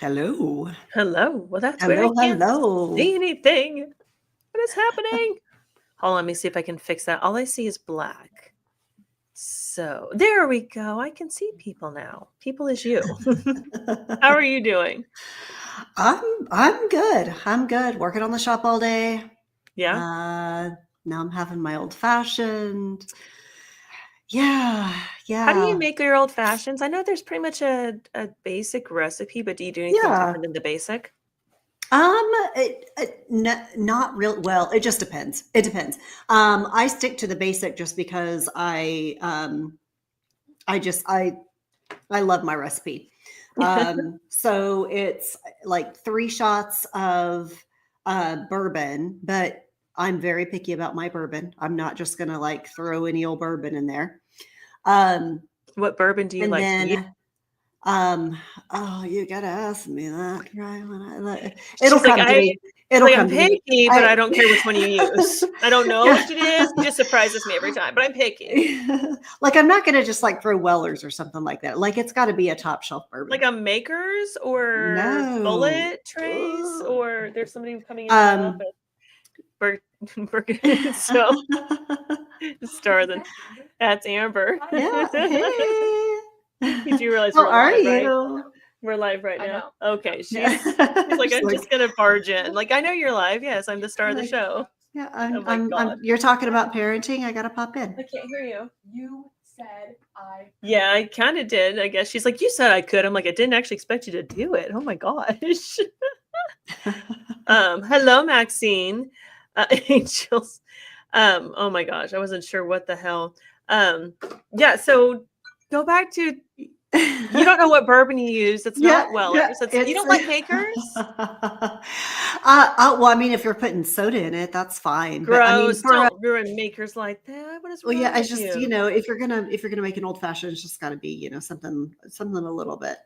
Hello. Hello. Well, that's weird. I Hello, can't hello. see anything. What is happening? Hold on, let me see if I can fix that. All I see is black. So there we go. I can see people now. People is you. How are you doing? I'm good. I'm good. Working on the shop all day. Yeah. Uh, Now I'm having my old fashioned. Yeah, How do yeah, you make your old fashions? I know there's pretty much a basic recipe, but do you do anything yeah. different than the basic? Not real. Well, it just depends. It depends. I stick to the basic just because I love my recipe. So it's like 3 shots of bourbon, but I'm very picky about my bourbon. I'm not just gonna like throw any old bourbon in there. Um, What bourbon do you and like to use? then um, oh, you gotta ask me that, right? When it'll She's like, come to me. It'll I'm come to me. picky, but I I don't care which one you use. I don't know yeah. which it is. It just surprises me every time, but I'm picky. Like I'm not gonna just like throw Wellers or something like that. Like it's got to be a top shelf bourbon. Like a Makers or No. Bullet trays, Ugh. or there's somebody coming into my Um, office. Bur- so star than that's Amber. yeah. Hey. You do realize How we're are live, right? you? We're live right now. Okay, she's like, She's I'm like, just gonna barge in. Like, I know you're live. Yes, I'm the star of the like, show. yeah, Oh my God. you're talking about parenting. I gotta pop in. I can't hear you. You said I could. Yeah, I kind of did, I guess. She's like, you said I could. I'm like, I didn't actually expect you to do it. Oh my gosh. Hello, Maxine. Angels. Oh my gosh, I wasn't sure what the hell. Yeah, so go back to you don't know what bourbon you use. It's Yeah, not yeah, Weller's. It's you it's don't like Makers? well, I mean, if you're putting soda in it, that's fine. But I mean, Gross. Don't ruin Makers like that. What is well, yeah, wrong it's with just, you? if you're gonna make an old fashioned, it's just got to be, something a little bit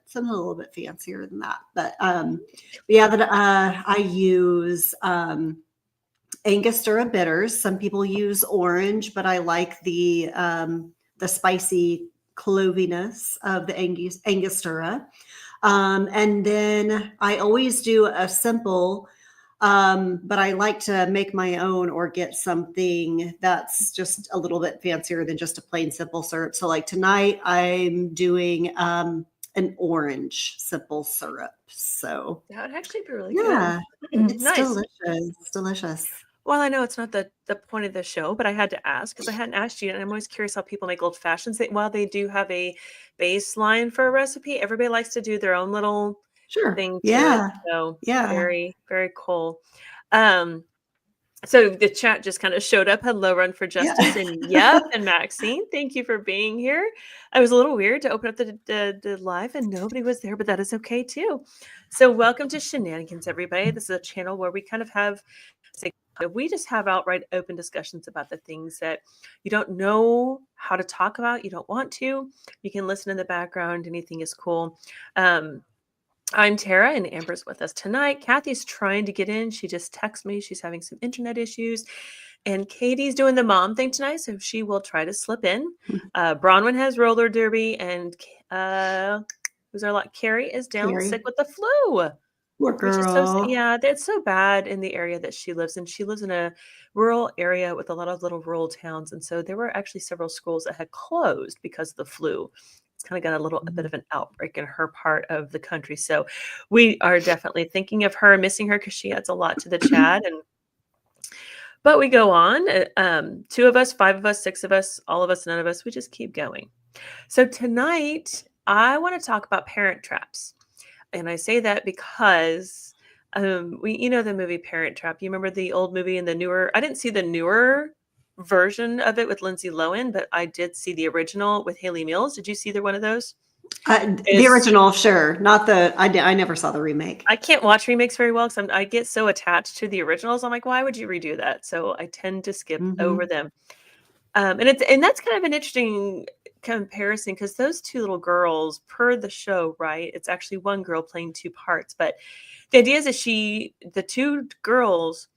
fancier than that. But yeah, that I use Angostura bitters. Some people use orange, but I like the spicy cloviness of the Angostura. And then I always do a simple, but I like to make my own or get something that's just a little bit fancier than just a plain simple syrup. So, like tonight, I'm doing an orange simple syrup. So, That would actually be really good. yeah, it's Nice. delicious. It's delicious. Well, I know it's not the point of the show, but I had to ask because I hadn't asked you, and I'm always curious how people make old fashions. While they do have a baseline for a recipe, everybody likes to do their own little Sure. thing to it. Yeah. So Yeah. very, very cool. Um, so the chat just kind of showed up. Hello, Run for Justice, Yeah. and yep, and Maxine, thank you for being here. I was a little weird to open up the live and nobody was there, but that is okay too. So welcome to Shenanigans, everybody. This is a channel where we kind of have we just have outright open discussions about the things that you don't know how to talk about, you don't want to. You can listen in the background, anything is cool. Um, I'm Tara, and Amber's with us tonight. Kathy's trying to get in. She just texted me. She's having some internet issues. And Katie's doing the mom thing tonight, so she will try to slip in. Bronwyn has roller derby, and who's our lot? Carrie is down sick Carrie. with the flu, Poor which is so girl. yeah, that's so bad in the area that she lives in. She lives in a rural area with a lot of little rural towns, and so there were actually several schools that had closed because of the flu. It's kind of got a bit of an outbreak in her part of the country. So we are definitely thinking of her, missing her because she adds a lot to the chat. And but we go on. 2 of us, 5 of us, 6 of us, all of us, none of us. We just keep going. So tonight, I want to talk about parent traps. And I say that because you know the movie Parent Trap. You remember the old movie and the newer? I didn't see the newer version of it with Lindsay Lohan, but I did see the original with Haley Mills. Did you see either one of those? The Is original, sure. Not the I never saw the remake. I can't watch remakes very well because I get so attached to the originals. I'm like, why would you redo that? So I tend to skip over Mhm. them. And that's kind of an interesting comparison because those two little girls, per the show, right? It's actually one girl playing two parts, but the idea is that the two girls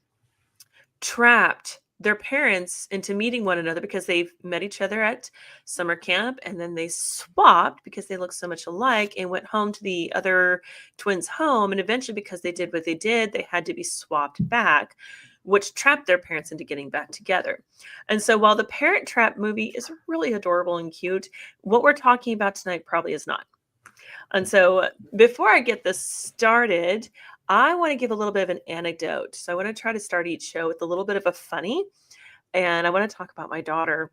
trapped their parents into meeting one another because they've met each other at summer camp, and then they swapped because they look so much alike and went home to the other twins' home. And eventually, because they did what they did, they had to be swapped back, which trapped their parents into getting back together. And so while the Parent Trap movie is really adorable and cute, what we're talking about tonight probably is not. And so before I get this started, I want to give a little bit of an anecdote. So I want to try to start each show with a little bit of a funny, and I want to talk about my daughter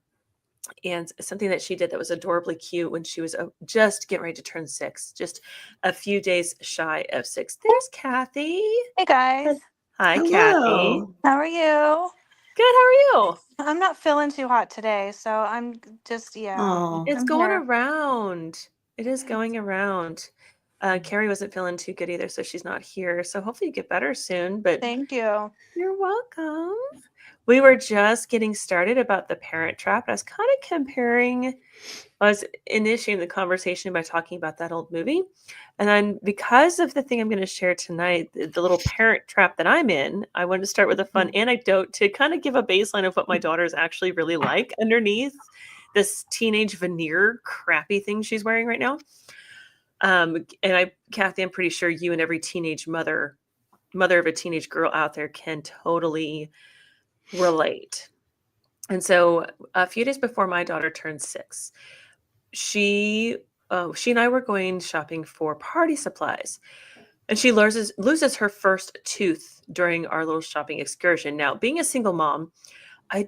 and something that she did that was adorably cute when she was just getting ready to turn 6, just a few days shy of 6. There's Kathy. Hey guys, Hi, Kathy. Hello. how are you? Good. How are you? I'm not feeling too hot today, so I'm just, Oh, It's I'm going here. around. It is going around. Carrie wasn't feeling too good either, so she's not here. So hopefully you get better soon. But Thank you. you're welcome. We were just getting started about the Parent Trap. I was kind of comparing, I was initiating the conversation by talking about that old movie. And then because of the thing I'm going to share tonight, the little Parent Trap that I'm in, I wanted to start with a fun anecdote to kind of give a baseline of what my daughter is actually really like underneath this teenage veneer crappy thing she's wearing right now. And Kathy, I'm pretty sure you and every teenage mother of a teenage girl out there can totally relate. And so a few days before my daughter turned 6, she and I were going shopping for party supplies. And she loses her first tooth during our little shopping excursion. Now, being a single mom, I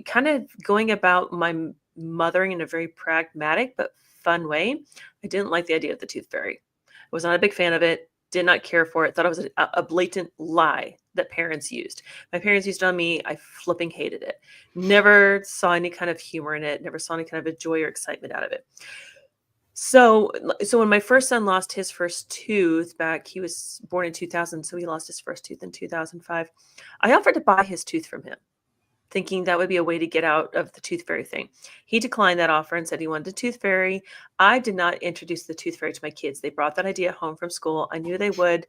kind of going about my mothering in a very pragmatic but fun way. I didn't like the idea of the tooth fairy. I was not a big fan of it. Did not care for it. Thought it was a blatant lie that parents used. My parents used it on me. I flipping hated it. Never saw any kind of humor in it. Never saw any kind of a joy or excitement out of it. So when my first son lost his first tooth back, he was born in 2000, so he lost his first tooth in 2005. I offered to buy his tooth from him, thinking that would be a way to get out of the tooth fairy thing. He declined that offer and said he wanted a tooth fairy. I did not introduce the tooth fairy to my kids. They brought that idea home from school. I knew they would.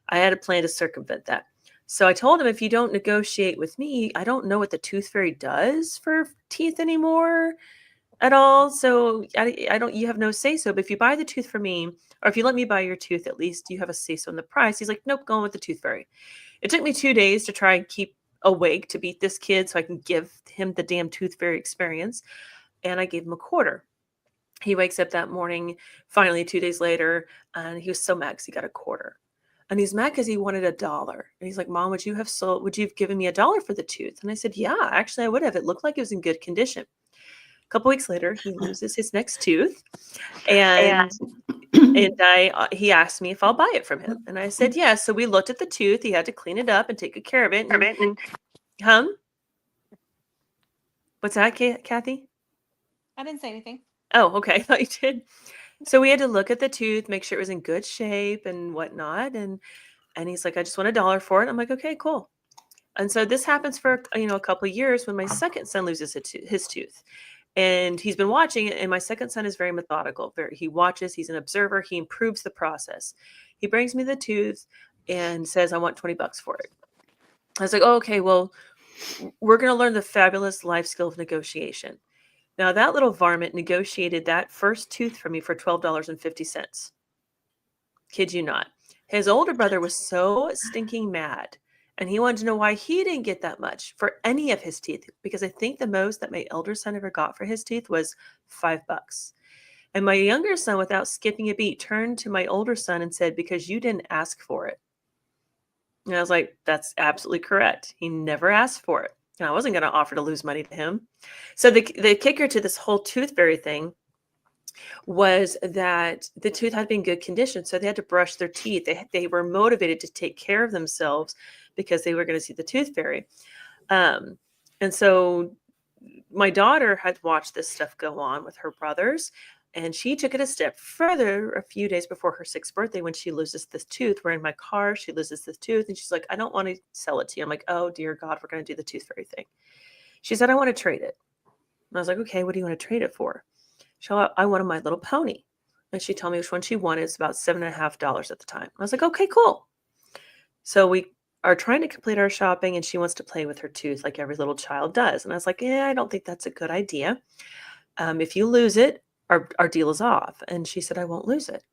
I had a plan to circumvent that. So I told him, if you don't negotiate with me, I don't know what the tooth fairy does for teeth anymore at all. So I don't, you have no say so. But if you buy the tooth for me, or if you let me buy your tooth, at least you have a say so in the price. He's like, nope, going with the tooth fairy. It took me 2 days to try and keep awake to beat this kid so I can give him the damn tooth fairy experience. And I gave him a quarter. He wakes up that morning, finally 2 days later, and he was so mad because he got a quarter. And he's mad because he wanted $1. And he's like, Mom, would you have given me $1 for the tooth? And I said, yeah, actually I would have. It looked like it was in good condition. A couple weeks later, he loses his next tooth, and he asked me if I'll buy it from him, and I said yes. So we looked at the tooth. He had to clean it up and take good care of it. What's that, Kathy? I didn't say anything. Oh, okay. I thought you did. So we had to look at the tooth, make sure it was in good shape and whatnot. And he's like, I just want $1 for it. I'm like, okay, cool. And so this happens for a couple of years when my second son loses his tooth. And he's been watching it, and my second son is very methodical. He watches, he's an observer, he improves the process. He brings me the tooth and says, I want $20 for it. I was like, oh, okay, well, we're going to learn the fabulous life skill of negotiation. Now, that little varmint negotiated that first tooth for me for $12.50. Kid you not. His older brother was so stinking mad, and he wanted to know why he didn't get that much for any of his teeth, because I think the most that my elder son ever got for his teeth was $5. And my younger son, without skipping a beat, turned to my older son and said, because you didn't ask for it. And I was like, that's absolutely correct. He never asked for it. And I wasn't going to offer to lose money to him. So the kicker to this whole tooth fairy thing was that the tooth had been in good condition. So they had to brush their teeth. They were motivated to take care of themselves because they were going to see the tooth fairy. And so my daughter had watched this stuff go on with her brothers, and she took it a step further a few days before her 6th birthday when she loses this tooth. We're in my car. She loses this tooth, and she's like, I don't want to sell it to you. I'm like, oh, dear God, we're going to do the tooth fairy thing. She said, I want to trade it. And I was like, okay, what do you want to trade it for? She said, I wanted My Little Pony. And she told me which one she wanted. It's about $7.50 at the time. I was like, okay, cool. So we are trying to complete our shopping and she wants to play with her tooth like every little child does. And I was like, yeah, I don't think that's a good idea. If you lose it, our deal is off. And she said, I won't lose it.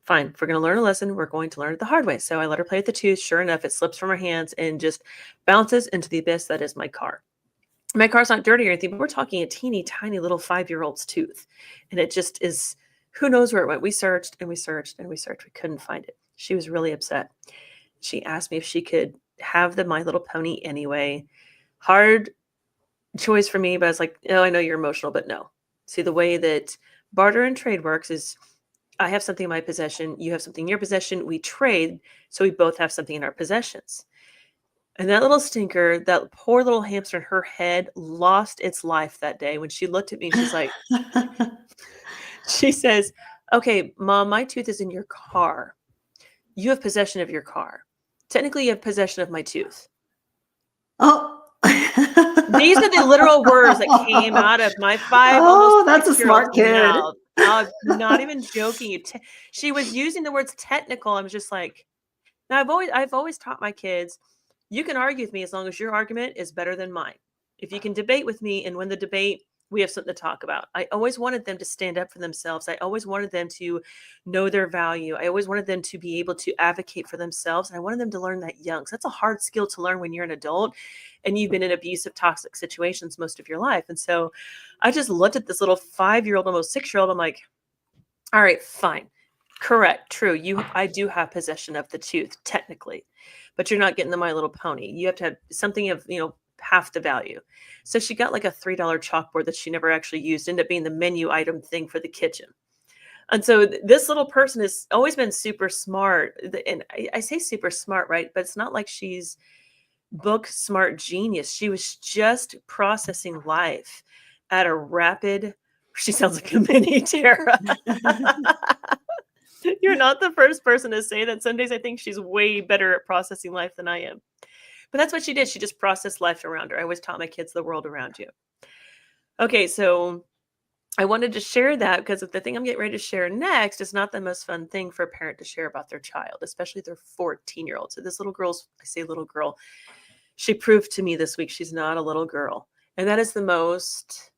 Fine. If we're going to learn a lesson, we're going to learn it the hard way. So I let her play with the tooth. Sure enough, it slips from her hands and just bounces into the abyss that is my car. My car's not dirty or anything, but we're talking a teeny tiny little 5-year-old's tooth. And it just is, who knows where it went. We searched and we searched and we searched. We couldn't find it. She was really upset. She asked me if she could have the My Little Pony anyway. Hard choice for me, but I was like, oh, I know you're emotional, but no. See, the way that barter and trade works is I have something in my possession, you have something in your possession, we trade, so we both have something in our possessions. And that little stinker, that poor little hamster in her head lost its life that day when she looked at me and she's like, she says, okay, Mom, my tooth is in your car. You have possession of your car. Technically, you have possession of my tooth. Oh. These are the literal words that came out of my 5 Oh, almost that's a 6-year-old's smart kid. mouth. I'm not even joking. She was using the words technical. I was just like, now I've always taught my kids, you can argue with me as long as your argument is better than mine. If you can debate with me and win the debate, we have something to talk about. I always wanted them to stand up for themselves. I always wanted them to know their value. I always wanted them to be able to advocate for themselves. And I wanted them to learn that young. So that's a hard skill to learn when you're an adult and you've been in abusive, toxic situations most of your life. And so I just looked at this little 5-year-old, almost 6-year-old. I'm like, all right, fine. Correct. True. I do have possession of the tooth, technically, but you're not getting the My Little Pony. You have to have something of, half the value. So she got like a $3 chalkboard that she never actually used, ended up being the menu item thing for the kitchen. And so this little person has always been super smart. And I say super smart, right? But it's not like she's book smart genius. She was just processing life at a rapid, she sounds like a mini Tara. You're not the first person to say that. Some days I think she's way better at processing life than I am. But that's what she did. She just processed life around her. I always taught my kids the world around you. Okay, so I wanted to share that because the thing I'm getting ready to share next is not the most fun thing for a parent to share about their child, especially their 14-year-old. So this little girl's, I say little girl, she proved to me this week she's not a little girl. And that is the most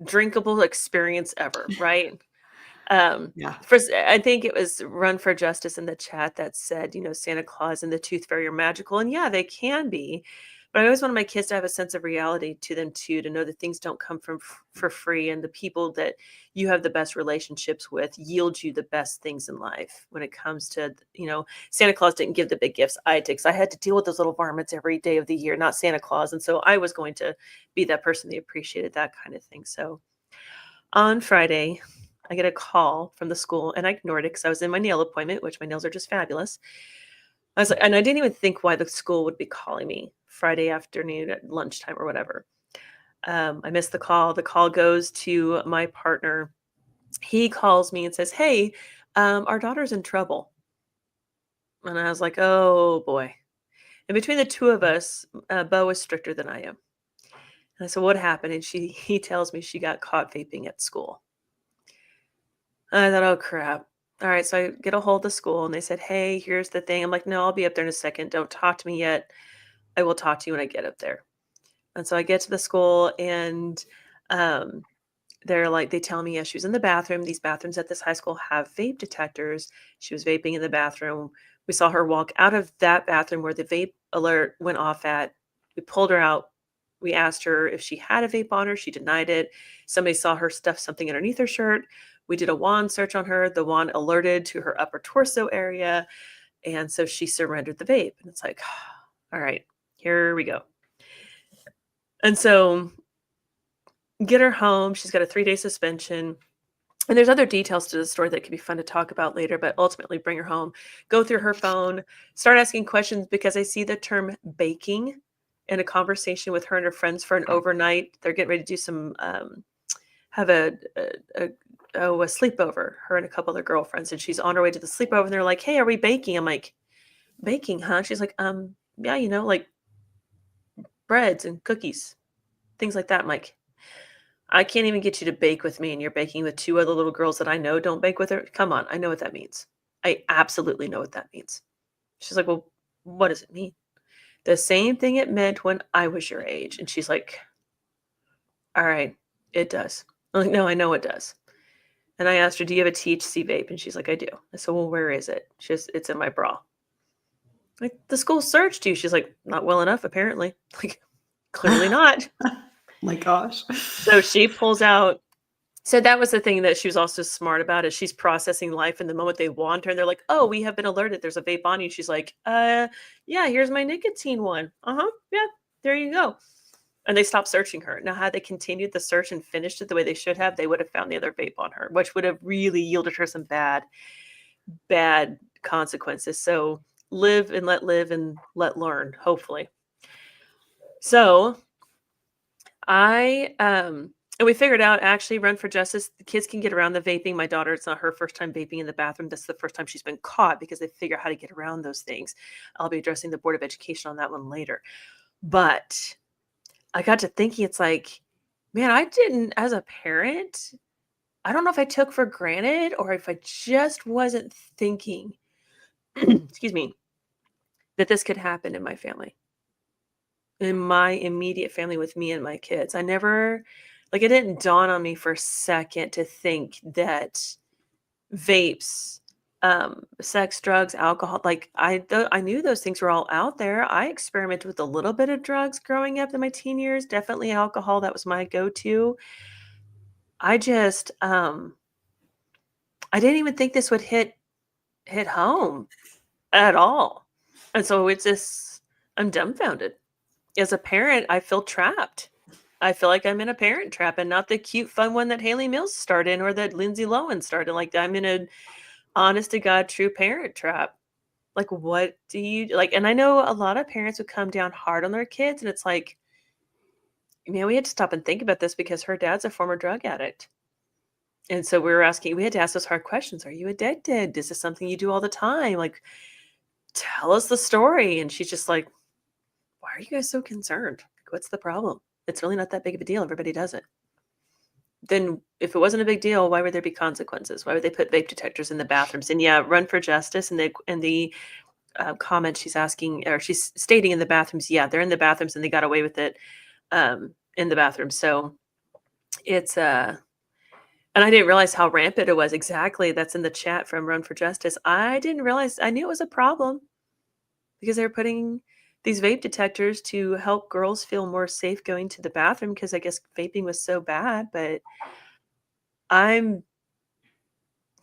drinkable experience ever, right? Yeah. First, I think it was Run for Justice in the chat that said, Santa Claus and the Tooth Fairy are magical. And yeah, they can be. But I always wanted my kids to have a sense of reality to them too, to know that things don't come for free. And the people that you have the best relationships with yield you the best things in life when it comes to, Santa Claus didn't give the big gifts I did because I had to deal with those little varmints every day of the year, not Santa Claus. And so I was going to be that person that appreciated that kind of thing. So on Friday, I get a call from the school and I ignored it because I was in my nail appointment, which my nails are just fabulous. I was like, and I didn't even think why the school would be calling me Friday afternoon at lunchtime or whatever. I missed the call. The call goes to my partner. He calls me and says, hey, our daughter's in trouble. And I was like, oh boy. And between the two of us, Bo is stricter than I am. And I said, what happened? And he tells me she got caught vaping at school. I thought, oh, crap. All right. So I get a hold of the school and they said, hey, here's the thing. I'm like, no, I'll be up there in a second. Don't talk to me yet. I will talk to you when I get up there. And so I get to the school and they tell me, yeah, she was in the bathroom. These bathrooms at this high school have vape detectors. She was vaping in the bathroom. We saw her walk out of that bathroom where the vape alert went off at. We pulled her out. We asked her if she had a vape on her. She denied it. Somebody saw her stuff something underneath her shirt. We did a wand search on her. The wand alerted to her upper torso area. And so she surrendered the vape. And it's like, all right, here we go. And so get her home. She's got a 3-day suspension. And there's other details to the story that could be fun to talk about later, but ultimately bring her home, go through her phone, start asking questions because I see the term baking in a conversation with her and her friends for an overnight. They're getting ready to do some, have a sleepover, her and a couple other girlfriends. And she's on her way to the sleepover and they're like, hey, are we baking? I'm like, baking, huh? She's like, yeah, like breads and cookies, things like that. I'm like, I can't even get you to bake with me and you're baking with 2 other little girls that I know don't bake with her. Come on. I know what that means. I absolutely know what that means. She's like, well, what does it mean? The same thing it meant when I was your age. And she's like, all right, it does. I'm like, no, I know it does. And I asked her, do you have a THC vape? And she's like, I do. I said, well, where is it? It's in my bra. Like, the school searched you. She's like, not well enough, apparently. Like, clearly not. My gosh. So she pulls out. So that was the thing that she was also smart about, is she's processing life in the moment they want her. And they're like, oh, we have been alerted. There's a vape on you. She's like, yeah, here's my nicotine one. Yeah, there you go. And they stopped searching her. Now, had they continued the search and finished it the way they should have, they would have found the other vape on her, which would have really yielded her some bad consequences. So live and let learn, hopefully. So and we figured out, actually, Run for Justice, the kids can get around the vaping. My daughter, it's not her first time vaping in the bathroom. That's the first time she's been caught, because they figure out how to get around those things. I'll be addressing the Board of Education on that one later. But I got to thinking, it's like, man, I didn't, as a parent, I don't know if I took for granted or if I just wasn't thinking, excuse me, that this could happen in my family, in my immediate family with me and my kids. I never, like, it didn't dawn on me for a second to think that vapes, sex, drugs, alcohol, like, I knew those things were all out there. I experimented with a little bit of drugs growing up in my teen years, definitely alcohol. That was my go-to. I just, I didn't even think this would hit home at all. And so it's just, I'm dumbfounded. As a parent, I feel trapped. I feel like I'm in a parent trap, and not the cute, fun one that Haley Mills starred in or that Lindsay Lohan starred in. Like, I'm in an honest to God true parent trap. Like, what do you like? And I know a lot of parents would come down hard on their kids, and it's like, man, we had to stop and think about this, because her dad's a former drug addict. And so we had to ask those hard questions. Are you addicted? Is this something you do all the time? Like, tell us the story. And she's just like, why are you guys so concerned? Like, what's the problem? It's really not that big of a deal. Everybody does it. Then if it wasn't a big deal, why would there be consequences? Why would they put vape detectors in the bathrooms? And yeah, Run for Justice, and the comment she's asking, or she's stating, in the bathrooms. Yeah, they're in the bathrooms, and they got away with it in the bathroom. So it's and I didn't realize how rampant it was. Exactly. That's in the chat from Run for Justice. I didn't realize, I knew it was a problem, because they were putting these vape detectors to help girls feel more safe going to the bathroom, because I guess vaping was so bad. But I'm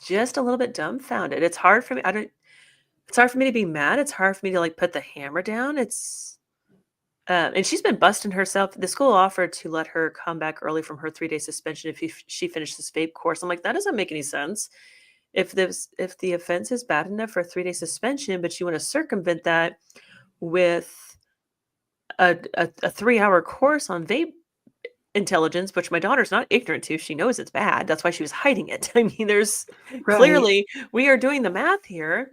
just a little bit dumbfounded. It's hard for me. It's hard for me to be mad. It's hard for me to, like, put the hammer down. And she's been busting herself. The school offered to let her come back early from her 3-day suspension if she finished this vape course. I'm like, that doesn't make any sense. If the offense is bad enough for a 3-day suspension, but you want to circumvent that with a 3-hour course on vape intelligence, which my daughter's not ignorant to. She knows it's bad. That's why she was hiding it. I mean, there's Right. clearly, we are doing the math here.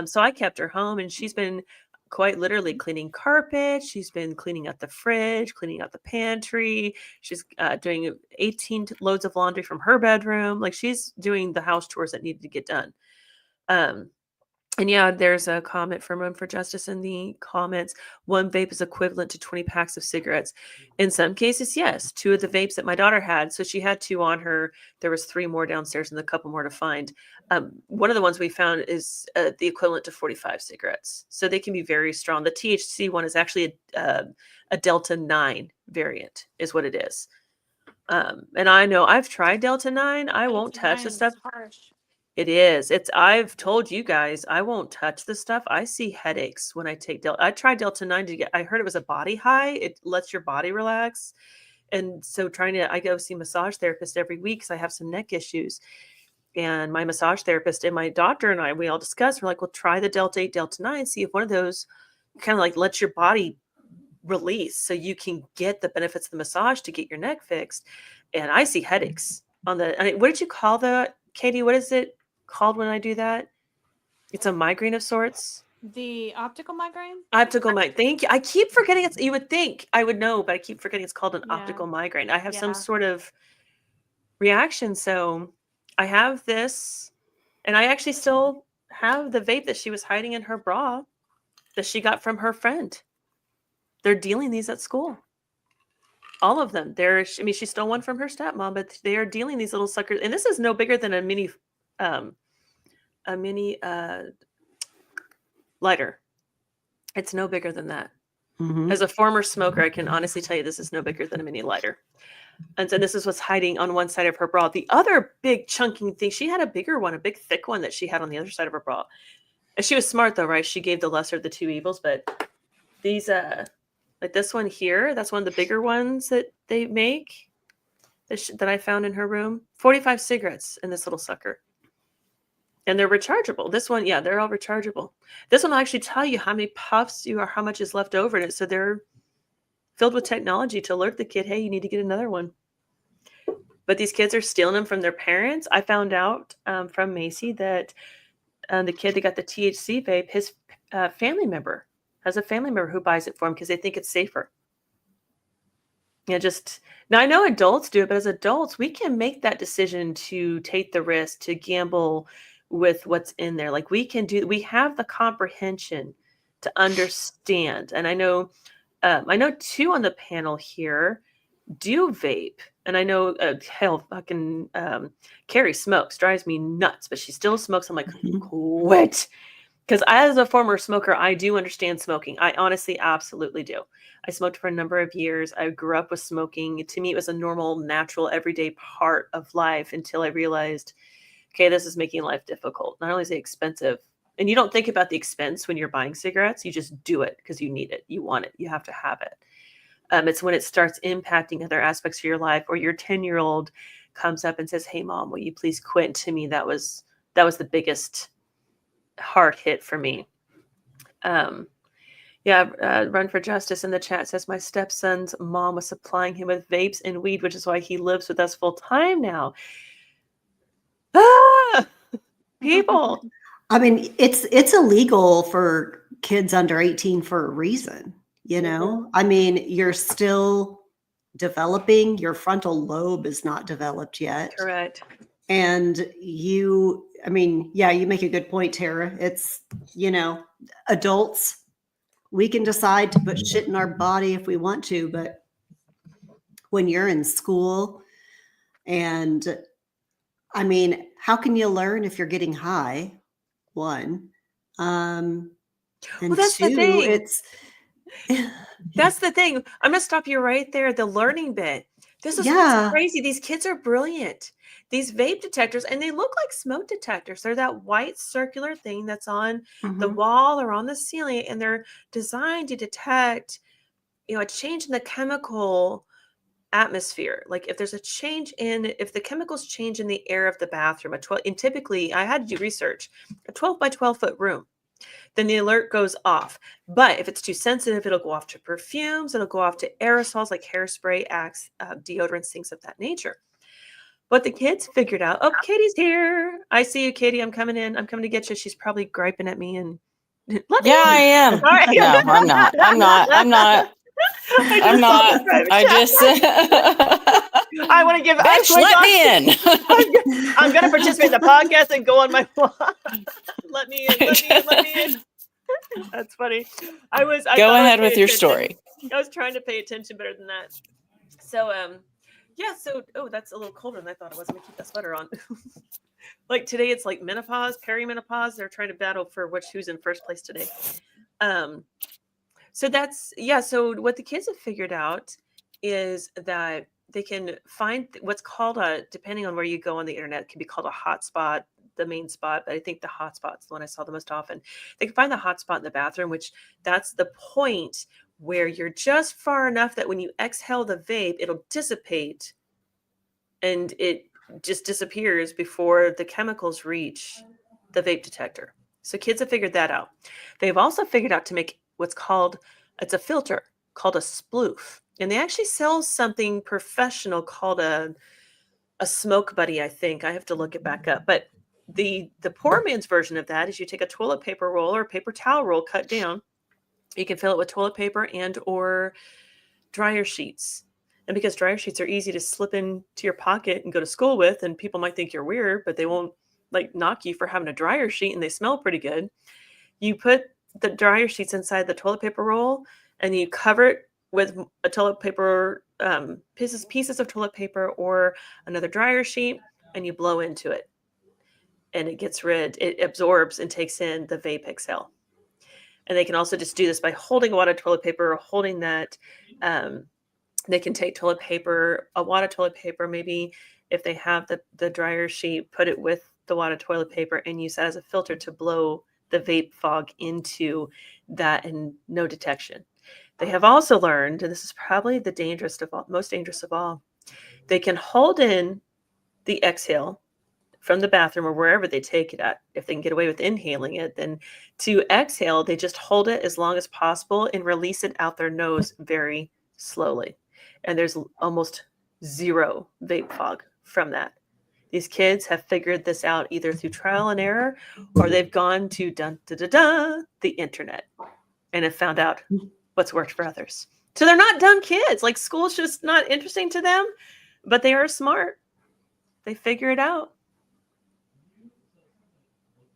So I kept her home, and she's been quite literally cleaning carpet. She's been cleaning out the fridge, cleaning out the pantry. She's doing 18 loads of laundry from her bedroom. Like, she's doing the house chores that needed to get done. And yeah, there's a comment from Run for Justice in the comments. One vape is equivalent to 20 packs of cigarettes. In some cases, yes. 2 of the vapes that my daughter had, so she had 2 on her. There was 3 more downstairs and a couple more to find. One of the ones we found is the equivalent to 45 cigarettes. So they can be very strong. The THC one is actually a Delta 9 variant is what it is. And I know I've tried Delta 9. I won't touch the stuff. Harsh. It is. I've told you guys, I won't touch the stuff. I see headaches when I take Delta. I tried Delta 9 I heard it was a body high. It lets your body relax. And so I go see massage therapist every week, because I have some neck issues. And my massage therapist and my doctor and I, we all discussed, we're like, well, try the Delta 8, Delta 9, see if one of those kind of like lets your body release so you can get the benefits of the massage to get your neck fixed. And I see headaches on what did you call Katie, what is it called when I do that? It's a migraine of sorts. The optical migraine? Optical migraine. Thank you. I keep forgetting you would think I would know, but I keep forgetting it's called an optical migraine. I have some sort of reaction. So I have this, and I actually still have the vape that she was hiding in her bra that she got from her friend. They're dealing these at school. All of them. She stole one from her stepmom, but they are dealing these little suckers. And this is no bigger than a mini lighter. It's no bigger than that. Mhm. As a former smoker, I can honestly tell you this is no bigger than a mini lighter. And so this is what's hiding on one side of her bra. The other big chunking thing, she had a bigger one, a big thick one that she had on the other side of her bra. And she was smart though, right? She gave the lesser of the two evils. But these, like this one here, that's one of the bigger ones that they make that I found in her room. 45 cigarettes in this little sucker. And they're rechargeable. This one, yeah, they're all rechargeable. This one will actually tell you how many puffs you are, how much is left over in it. So they're filled with technology to alert the kid, hey, you need to get another one. But these kids are stealing them from their parents. I found out from Macy that the kid that got the THC vape, his family member has a family member who buys it for him because they think it's safer. Yeah, now I know adults do it, but as adults, we can make that decision to take the risk, to gamble with what's in there. Like we have the comprehension to understand. And I know two on the panel here do vape. And I know, fucking Carrie smokes, drives me nuts, but she still smokes. I'm like, quit. Because as a former smoker, I do understand smoking. I honestly absolutely do. I smoked for a number of years. I grew up with smoking. To me, it was a normal, natural, everyday part of life until I realized, okay, this is making life difficult. Not only is it expensive, and you don't think about the expense when you're buying cigarettes, you just do it because you need it. You want it. You have to have it. It's when it starts impacting other aspects of your life, or your 10-year-old comes up and says, hey, Mom, will you please quit? And to me, that was the biggest hard hit for me. Run for Justice in the chat says my stepson's mom was supplying him with vapes and weed, which is why he lives with us full time now. People. I mean, it's illegal for kids under 18 for a reason, you know? I mean, you're still developing. Your frontal lobe is not developed yet. Correct. And you make a good point, Tara. It's, adults, we can decide to put shit in our body if we want to, but when you're in school, and I mean, how can you learn if you're getting high? One. And that's two, the thing. it's That's the thing. I'm gonna stop you right there. The learning bit. This is what's crazy. These kids are brilliant. These vape detectors, and they look like smoke detectors. They're that white circular thing that's on the wall or on the ceiling, and they're designed to detect, a change in the chemical atmosphere. Like if there's if the chemicals change in the air of the bathroom, and typically I had to do research, a 12 by 12 foot room, then the alert goes off. But if it's too sensitive, it'll go off to perfumes, it'll go off to aerosols like hairspray, Axe, deodorants, things of that nature. What the kids figured out, oh, Katie's here. I see you, Katie. I'm coming in. I'm coming to get you. She's probably griping at me and I am. All right. No, I'm not. I just I want to give bitch, let me in. I'm gonna participate in the podcast and go on my blog. Let me in. That's funny. Go ahead with your story. I was trying to pay attention better than that. So that's a little colder than I thought it was. Let me keep that sweater on. Like today it's like menopause, perimenopause. They're trying to battle for who's in first place today. So what the kids have figured out is that they can find what's called depending on where you go on the internet, it can be called a hotspot, the main spot, but I think the hotspot's the one I saw the most often. They can find the hotspot in the bathroom, which that's the point where you're just far enough that when you exhale the vape, it'll dissipate and it just disappears before the chemicals reach the vape detector. So kids have figured that out. They've also figured out to make it's a filter called a sploof. And they actually sell something professional called a smoke buddy, I think. I have to look it back up. But the poor man's version of that is you take a toilet paper roll or a paper towel roll cut down. You can fill it with toilet paper and or dryer sheets. And because dryer sheets are easy to slip into your pocket and go to school with, and people might think you're weird, but they won't like knock you for having a dryer sheet and they smell pretty good. You put the dryer sheets inside the toilet paper roll and you cover it with a toilet paper, pieces of toilet paper or another dryer sheet, and you blow into it. And it absorbs and takes in the vape exhale. And they can also just do this by holding a wad of toilet paper or holding that. They can take a wad of toilet paper, maybe if they have the dryer sheet, put it with the wad of toilet paper and use that as a filter to blow the vape fog into that and no detection. They have also learned, and this is probably the most dangerous of all, they can hold in the exhale from the bathroom or wherever they take it at. If they can get away with inhaling it, then to exhale, they just hold it as long as possible and release it out their nose very slowly. And there's almost zero vape fog from that. These kids have figured this out either through trial and error or they've gone to the internet and have found out what's worked for others. So they're not dumb kids. Like school's just not interesting to them, but they are smart. They figure it out.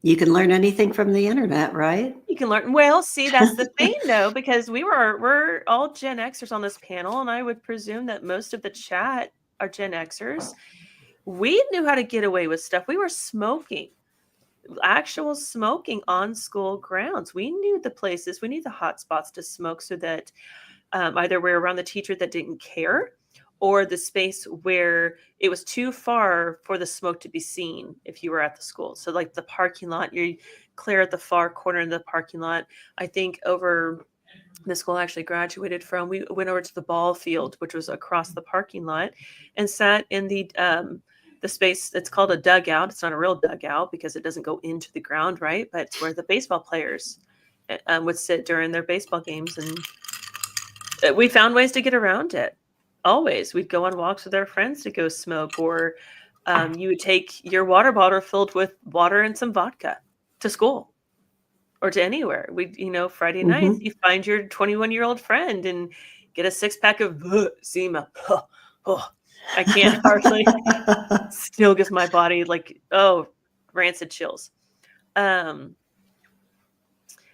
You can learn anything from the internet, right? You can learn. Well, see, that's the thing, though, because we're all Gen Xers on this panel, and I would presume that most of the chat are Gen Xers. We knew how to get away with stuff. We were smoking, actual smoking on school grounds. We knew the places, we knew the hot spots to smoke so that either we're around the teacher that didn't care or the space where it was too far for the smoke to be seen if you were at the school. So like the parking lot, you're clear at the far corner of the parking lot. I think over the school I actually graduated from, we went over to the ball field, which was across the parking lot, and sat in the space that's called a dugout. It's not a real dugout because it doesn't go into the ground, right? But it's where the baseball players would sit during their baseball games. And we found ways to get around it. Always. We'd go on walks with our friends to go smoke, or you would take your water bottle filled with water and some vodka to school or to anywhere. Friday night, you find your 21-year-old friend and get a 6-pack of Zima. I can't hardly. Still gives my body rancid chills.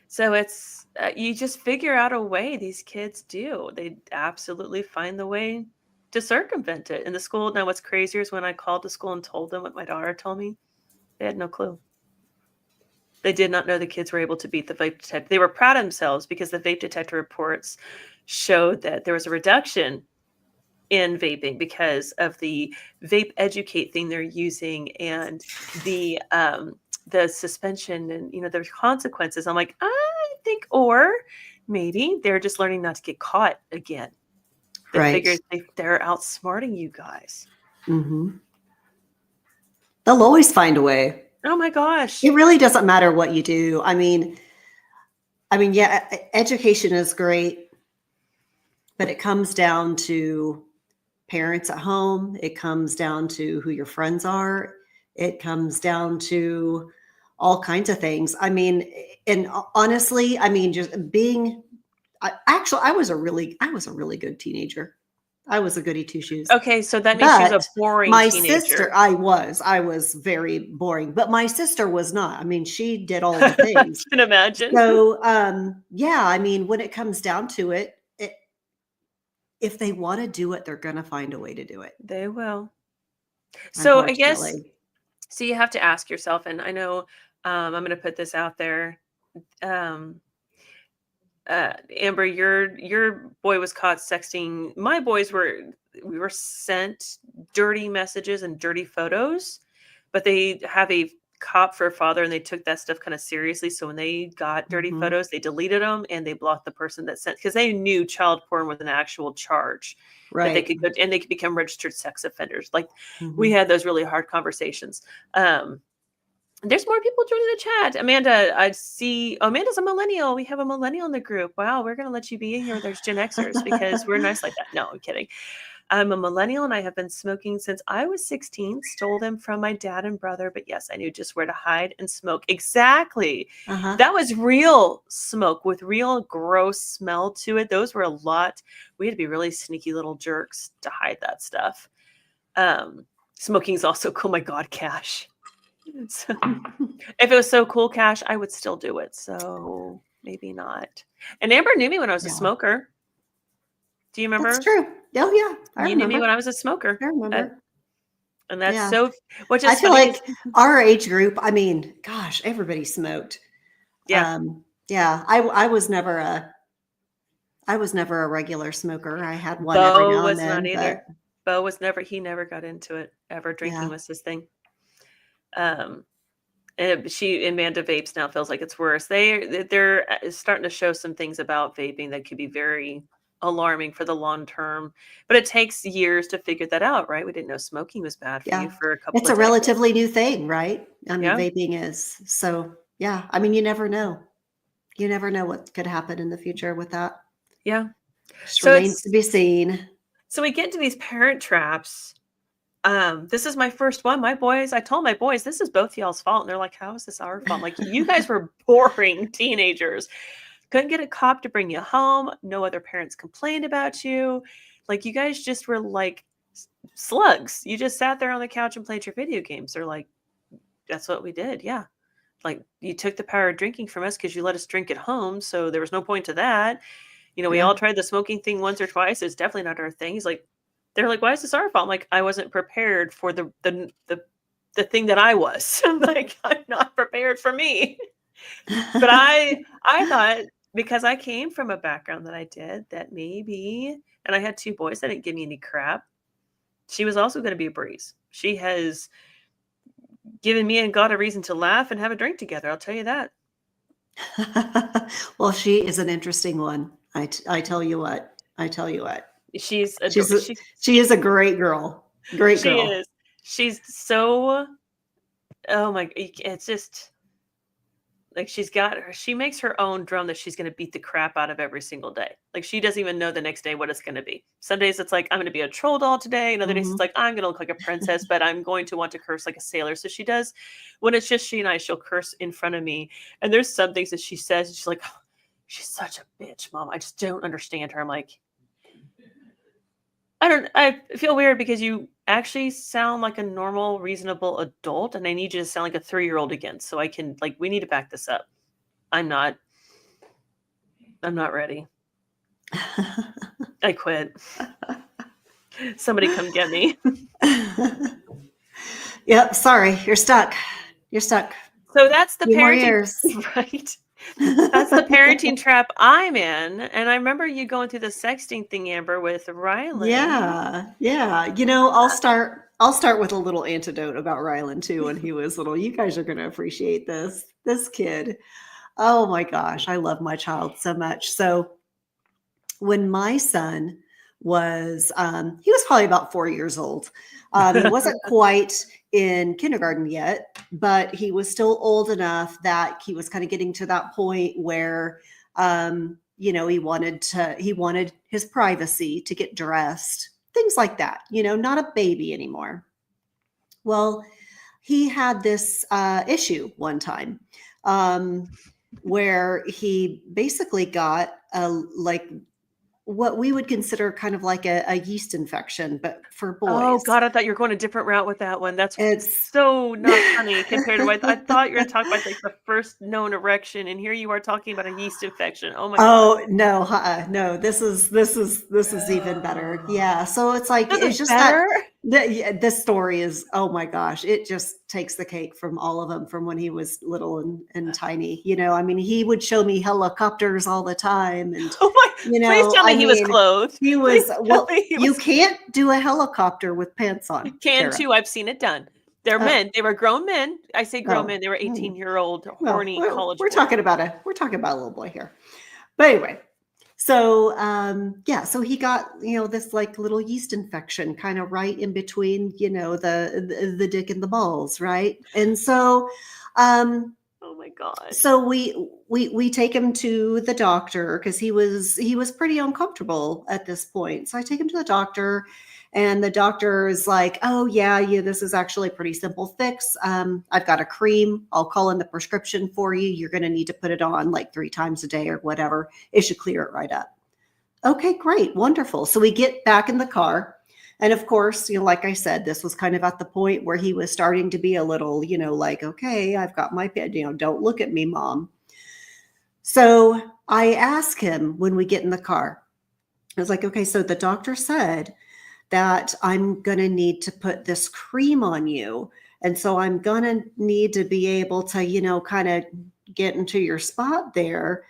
So it's you just figure out a way. These kids do. They absolutely find the way to circumvent it. In the school, now what's crazier is when I called the school and told them what my daughter told me, they had no clue. They did not know the kids were able to beat the vape detector. They were proud of themselves because the vape detector reports showed that there was a reduction in vaping because of the vape educate thing they're using and the suspension and there's consequences. I'm like, I think, or maybe they're just learning not to get caught again. They figure they're outsmarting you guys. Mm-hmm. They'll always find a way. Oh my gosh. It really doesn't matter what you do. I mean, yeah, education is great, but it comes down to parents at home. It comes down to who your friends are. It comes down to all kinds of things. I mean, and honestly, just being, I was a really good teenager. I was a goody two shoes. Okay, so that means she's a boring teenager. My sister, I was very boring, but my sister was not. I mean, she did all the things. I can imagine. So, yeah, when it comes down to it, if they want to do it, they're going to find a way to do it. They will. So I guess, so you have to ask yourself, and I know I'm going to put this out there. Amber, your boy was caught sexting. My boys we were sent dirty messages and dirty photos, but they have a cop for a father and they took that stuff kind of seriously. So when they got dirty photos, they deleted them and they blocked the person that sent, because they knew child porn was an actual charge. Right. That they could go and they could become registered sex offenders. Like we had those really hard conversations. There's more people joining the chat. Amanda, I see. Amanda's a millennial. We have a millennial in the group. Wow, we're going to let you be in here. There's Gen Xers because we're nice like that. No, I'm kidding. I'm a millennial and I have been smoking since I was 16. Stole them from my dad and brother. But yes, I knew just where to hide and smoke. Exactly. That was real smoke with real gross smell to it. Those were a lot. We had to be really sneaky little jerks to hide that stuff. Smoking is also cool. My God, Cash. So, if it was so cool, Cash, I would still do it. So maybe not. And Amber knew me when I was a Yeah. smoker. Do you remember? That's true. Oh yeah, I You knew me remember. when I was a smoker. I remember. And that's Yeah. so, which I is feel funny. like our age group, I mean, gosh, everybody smoked. Yeah. Yeah, I was never a regular smoker. I had one every Bo now and was not then, either. but Bo was never, he never got into it ever. Drinking yeah. was his thing. And Amanda vapes now feels like it's worse. They're starting to show some things about vaping that could be very alarming for the long term, but it takes years to figure that out, right? We didn't know smoking was bad for you Yeah. for a couple It's of a decades. relatively new thing, right? I mean, Yeah. vaping is. So, yeah, I mean, you never know. You never know what could happen in the future with that. Yeah. Just So remains to be seen. So we get into these parent traps. This is my first one. My boys, I told my boys, this is both y'all's fault. And they're like, how is this our fault? I'm like, you guys were boring teenagers. Couldn't get a cop to bring you home. No other parents complained about you. Like, you guys just were like slugs. You just sat there on the couch and played your video games. They're like, that's what we did. Yeah. Like, you took the power of drinking from us because you let us drink at home. So there was no point to that. You know, we Yeah. all tried the smoking thing once or twice. It's definitely not our thing. He's like, they're like, why is this our fault? I'm like, I wasn't prepared for the thing that I was. I'm like, I'm not prepared for me. But I thought, because I came from a background that I did, that maybe, and I had two boys that didn't give me any crap, she was also going to be a breeze. She has given me and God a reason to laugh and have a drink together. I'll tell you that. Well, she is an interesting one. I tell you what. I tell you what. She is a great girl. Great she girl. is. She's so, oh my, it's just like she makes her own drum that she's going to beat the crap out of every single day. Like, she doesn't even know the next day what it's going to be. Some days it's like, I'm going to be a troll doll today. And other days it's like, I'm going to look like a princess, but I'm going to want to curse like a sailor. So she does, when it's just she and I, she'll curse in front of me. And there's some things that she says, and she's like, oh, she's such a bitch, Mom. I just don't understand her. I'm like, I feel weird because you actually sound like a normal, reasonable adult, and I need you to sound like a 3-year-old again. So I can, like, we need to back this up. I'm not ready. I quit. Somebody come get me. Yep. Sorry. You're stuck. So that's the Few more parenting, years. right? That's the parenting trap I'm in. And I remember you going through the sexting thing, Amber, with Rylan. Yeah. You know, I'll start with a little antidote about Rylan too. When he was little, you guys are going to appreciate this. This kid. Oh my gosh, I love my child so much. So when my son was, he was probably about 4 years old. He wasn't quite in kindergarten yet, but he was still old enough that he was kind of getting to that point where, you know, he wanted his privacy, to get dressed, things like that, you know, not a baby anymore. Well, he had this issue one time where he basically got like what we would consider kind of like a yeast infection, but for boys. Oh God, I thought you were going a different route with that one. It's so not funny compared to what I thought you were going to talk about, like the first known erection, and here you are talking about a yeast infection. Oh my God. Oh no, no, this is even better. Yeah. So it's like, it's just better? This story is, oh my gosh, it just takes the cake from all of them from when he was little and tiny. You know, I mean, he would show me helicopters all the time, and oh my, you know, please tell me he was clothed. He was you can't do a helicopter with pants on. Can too. I've seen it done. They're men. They were grown men. I say grown men. They were 18-year-old horny college. We're talking about a little boy here. But anyway, so so he got, you know, this like little yeast infection kind of right in between, you know, the dick and the balls, right? And so oh my God. So we take him to the doctor because he was pretty uncomfortable at this point. So I take him to the doctor, and the doctor is like, oh yeah, this is actually a pretty simple fix. I've got a cream. I'll call in the prescription for you. You're going to need to put it on like 3 times a day or whatever. It should clear it right up. Okay, great. Wonderful. So we get back in the car, And of course, like I said, this was kind of at the point where he was starting to be a little, like, okay, I've got my bed, don't look at me, Mom. So I ask him when we get in the car, I was like, okay, so the doctor said that I'm going to need to put this cream on you. And so I'm going to need to be able to, kind of get into your spot there.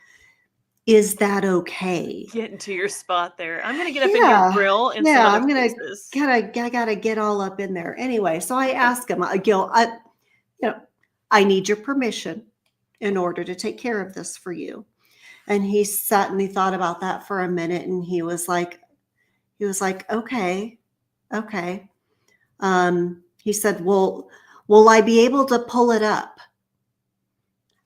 Is that okay? Get into your spot there. I'm going to get up in your grill and some other I'm going places. to I got to get all up in there. Anyway, so I asked him, I need your permission in order to take care of this for you. And he sat and he thought about that for a minute, and he was like, okay. He said, well, will I be able to pull it up?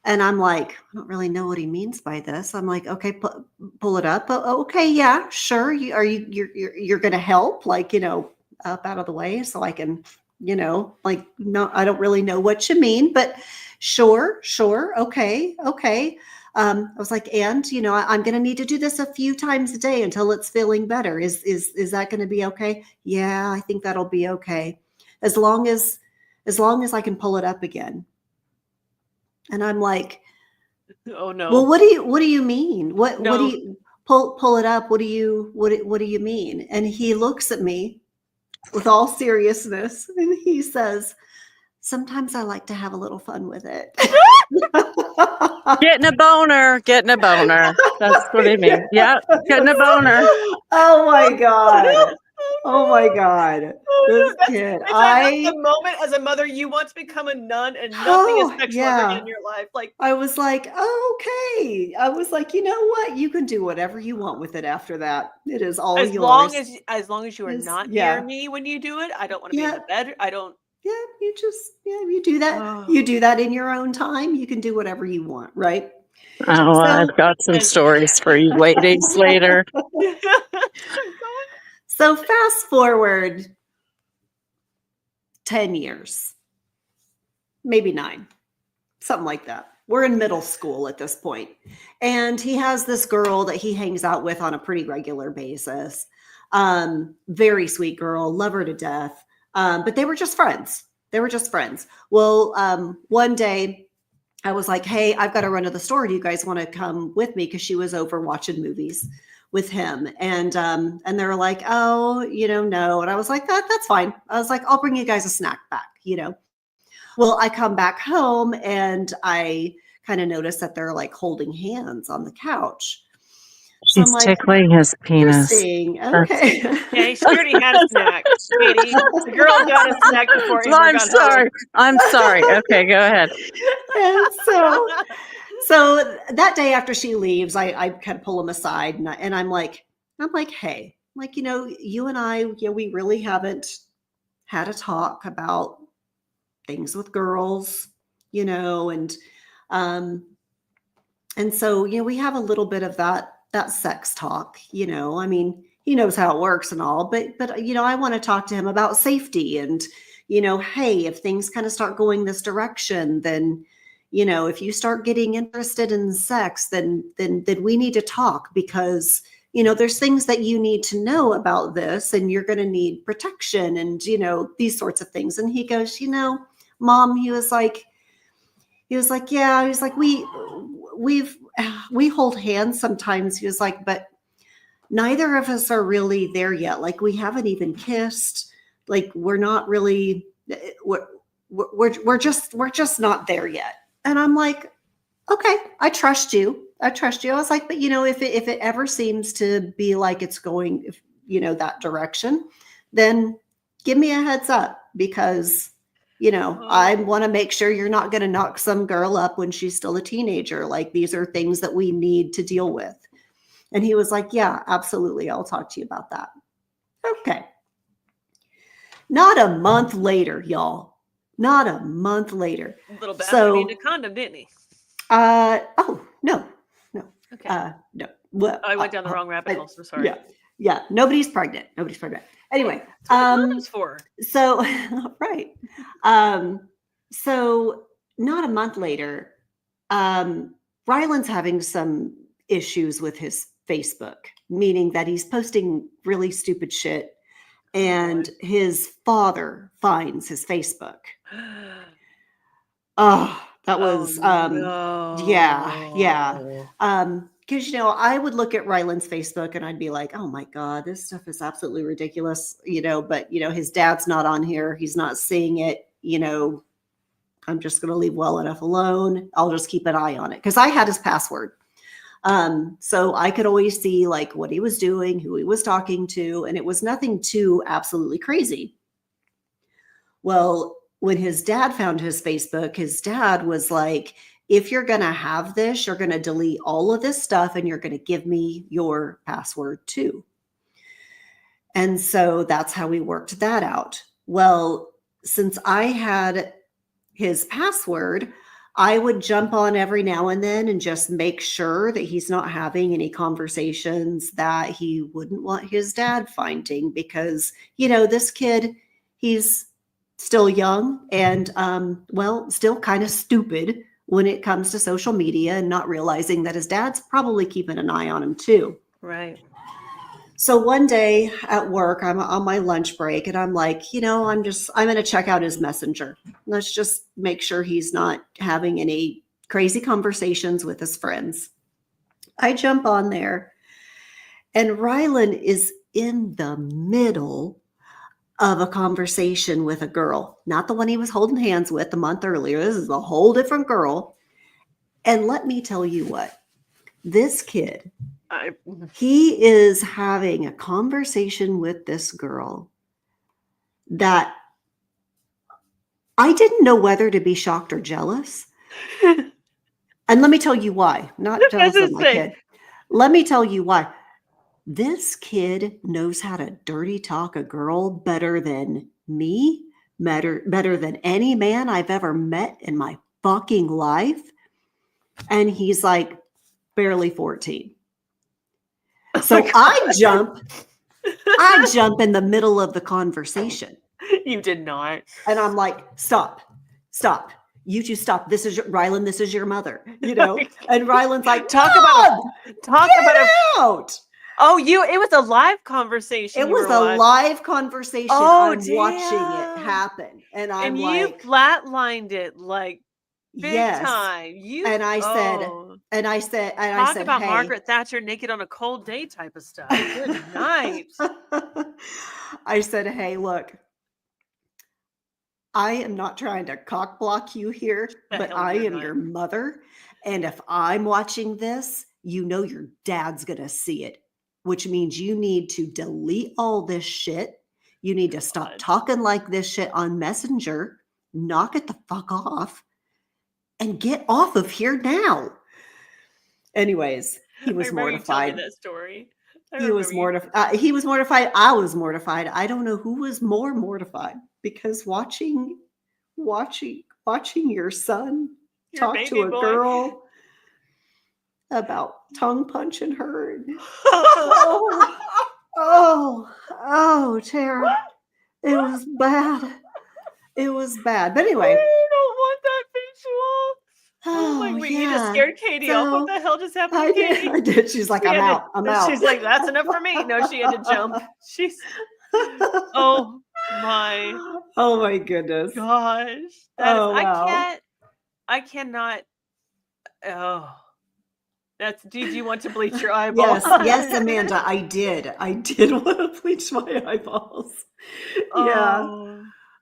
And I'm like, I don't really know what he means by this. I'm like, okay, pull it up. Oh, okay, yeah, sure. You're going to help, like, up out of the way so I can, like, no, I don't really know what you mean, but sure. Okay. I was like, and, I'm going to need to do this a few times a day until it's feeling better. Is that going to be okay? Yeah, I think that'll be okay. As long as I can pull it up again. And I'm like, oh no. Well, what do you mean? What do you pull it up? What do you mean? And he looks at me with all seriousness and he says, sometimes I like to have a little fun with it. Getting a boner. That's what I mean. Yeah, getting a boner. Oh my God. This kid. That's the moment as a mother you want to become a nun and nothing is sexual ever again in your life. Like, I was like, okay. I was like, you know what? You can do whatever you want with it after that. It is all yours. As long as you are not near me when you do it. I don't want to be in the bed. I don't. Yeah, you do that. Oh. You do that in your own time. You can do whatever you want, right? Oh, I've got some stories for you ladies later. So fast forward 10 years, maybe 9, something like that. We're in middle school at this point. And he has this girl that he hangs out with on a pretty regular basis. Very sweet girl, love her to death. But they were just friends. Well, one day I was like, hey, I've got to run to the store. Do you guys want to come with me? Because she was over watching movies with him. And they were like, oh, no. And I was like, that's fine. I was like, I'll bring you guys a snack back, Well, I come back home and I kind of notice that they're like holding hands on the couch. So She's tickling his penis. Okay. Yeah, she already had a snack, sweetie. The girl got a snack before he I'm sorry. I'm sorry. Okay, go ahead. And so that day after she leaves, I kind of pull him aside and I'm like, hey, like, you and I, we really haven't had a talk about things with girls, and so, we have a little bit of that sex talk, I mean, he knows how it works and all, but, I want to talk to him about safety and, hey, if things kind of start going this direction, then, if you start getting interested in sex, then we need to talk because, there's things that you need to know about this and you're going to need protection and, these sorts of things. And he goes, Mom, he was like, yeah, he's like, we hold hands sometimes. He was like, but neither of us are really there yet. Like we haven't even kissed. Like we're not really, we're just not there yet. And I'm like, okay, I trust you. I was like, but if it ever seems to be like it's going, that direction, then give me a heads up because I want to make sure you're not going to knock some girl up when she's still a teenager. Like these are things that we need to deal with. And he was like, yeah, absolutely. I'll talk to you about that. Okay. Not a month later, y'all. Not a month later. Little bastard needed a condom, didn't he? Oh, no. Okay. No. Well, I went down the wrong rabbit hole, so sorry. Yeah. Nobody's pregnant. Anyway, condoms for. So right. So not a month later, Ryland's having some issues with his Facebook, meaning that he's posting really stupid shit. and his father finds his Facebook. Oh, that Oh was yeah. no. Because I would look at Ryland's Facebook and I'd be like, oh my God, this stuff is absolutely ridiculous, but his dad's not on here, he's not seeing it, I'm just gonna leave well enough alone. I'll just keep an eye on it. Because I had his password. So I could always see like what he was doing, who he was talking to, and it was nothing too absolutely crazy. Well, when his dad found his Facebook, his dad was like, if you're going to have this, you're going to delete all of this stuff and you're going to give me your password too. And so that's how we worked that out. Well, since I had his password, I would jump on every now and then and just make sure that he's not having any conversations that he wouldn't want his dad finding, because, this kid, he's still young and, still kind of stupid when it comes to social media and not realizing that his dad's probably keeping an eye on him too. Right. So one day at work, I'm on my lunch break and I'm like, I'm going to check out his messenger. Let's just make sure he's not having any crazy conversations with his friends. I jump on there and Ryland is in the middle of a conversation with a girl, not the one he was holding hands with a month earlier. This is a whole different girl. And let me tell you what, this kid, he is having a conversation with this girl that I didn't know whether to be shocked or jealous. And let me tell you why. Not jealous of my kid. Let me tell you why. This kid knows how to dirty talk a girl better than me, better than any man I've ever met in my fucking life. And he's like barely 14. So I jump in the middle of the conversation. You did not. And I'm like, stop. You two stop. This is Ryland, this is your mother, And Ryland's like, talk about out. Oh, it was a live conversation. It was a live conversation. Oh, I'm watching it happen. And I'm and like, you flatlined it like big yes. time. And I said, talk about hey. Margaret Thatcher naked on a cold day type of stuff. Good night. I said, hey, look, I am not trying to cock block you here, but I am your mother. And if I'm watching this, your dad's going to see it, which means you need to delete all this shit. You need to stop talking like this shit on Messenger, knock it the fuck off, and get off of here now. Anyways, he was mortified. You told me that story. He was mortified. He was mortified. I was mortified. I don't know who was more mortified, because watching your son talk to a girl about tongue punching her. Oh, Tara, it was bad. It was bad. But anyway, I don't want that visual. You just scared Katie off. What the hell just happened, Katie? I did. She's like, I'm out. She's like, that's enough for me. No, she had to jump. Oh my goodness. gosh. Wow. I cannot. Oh, did you want to bleach your eyeballs? Yes, Amanda, I did. I did want to bleach my eyeballs. Yeah.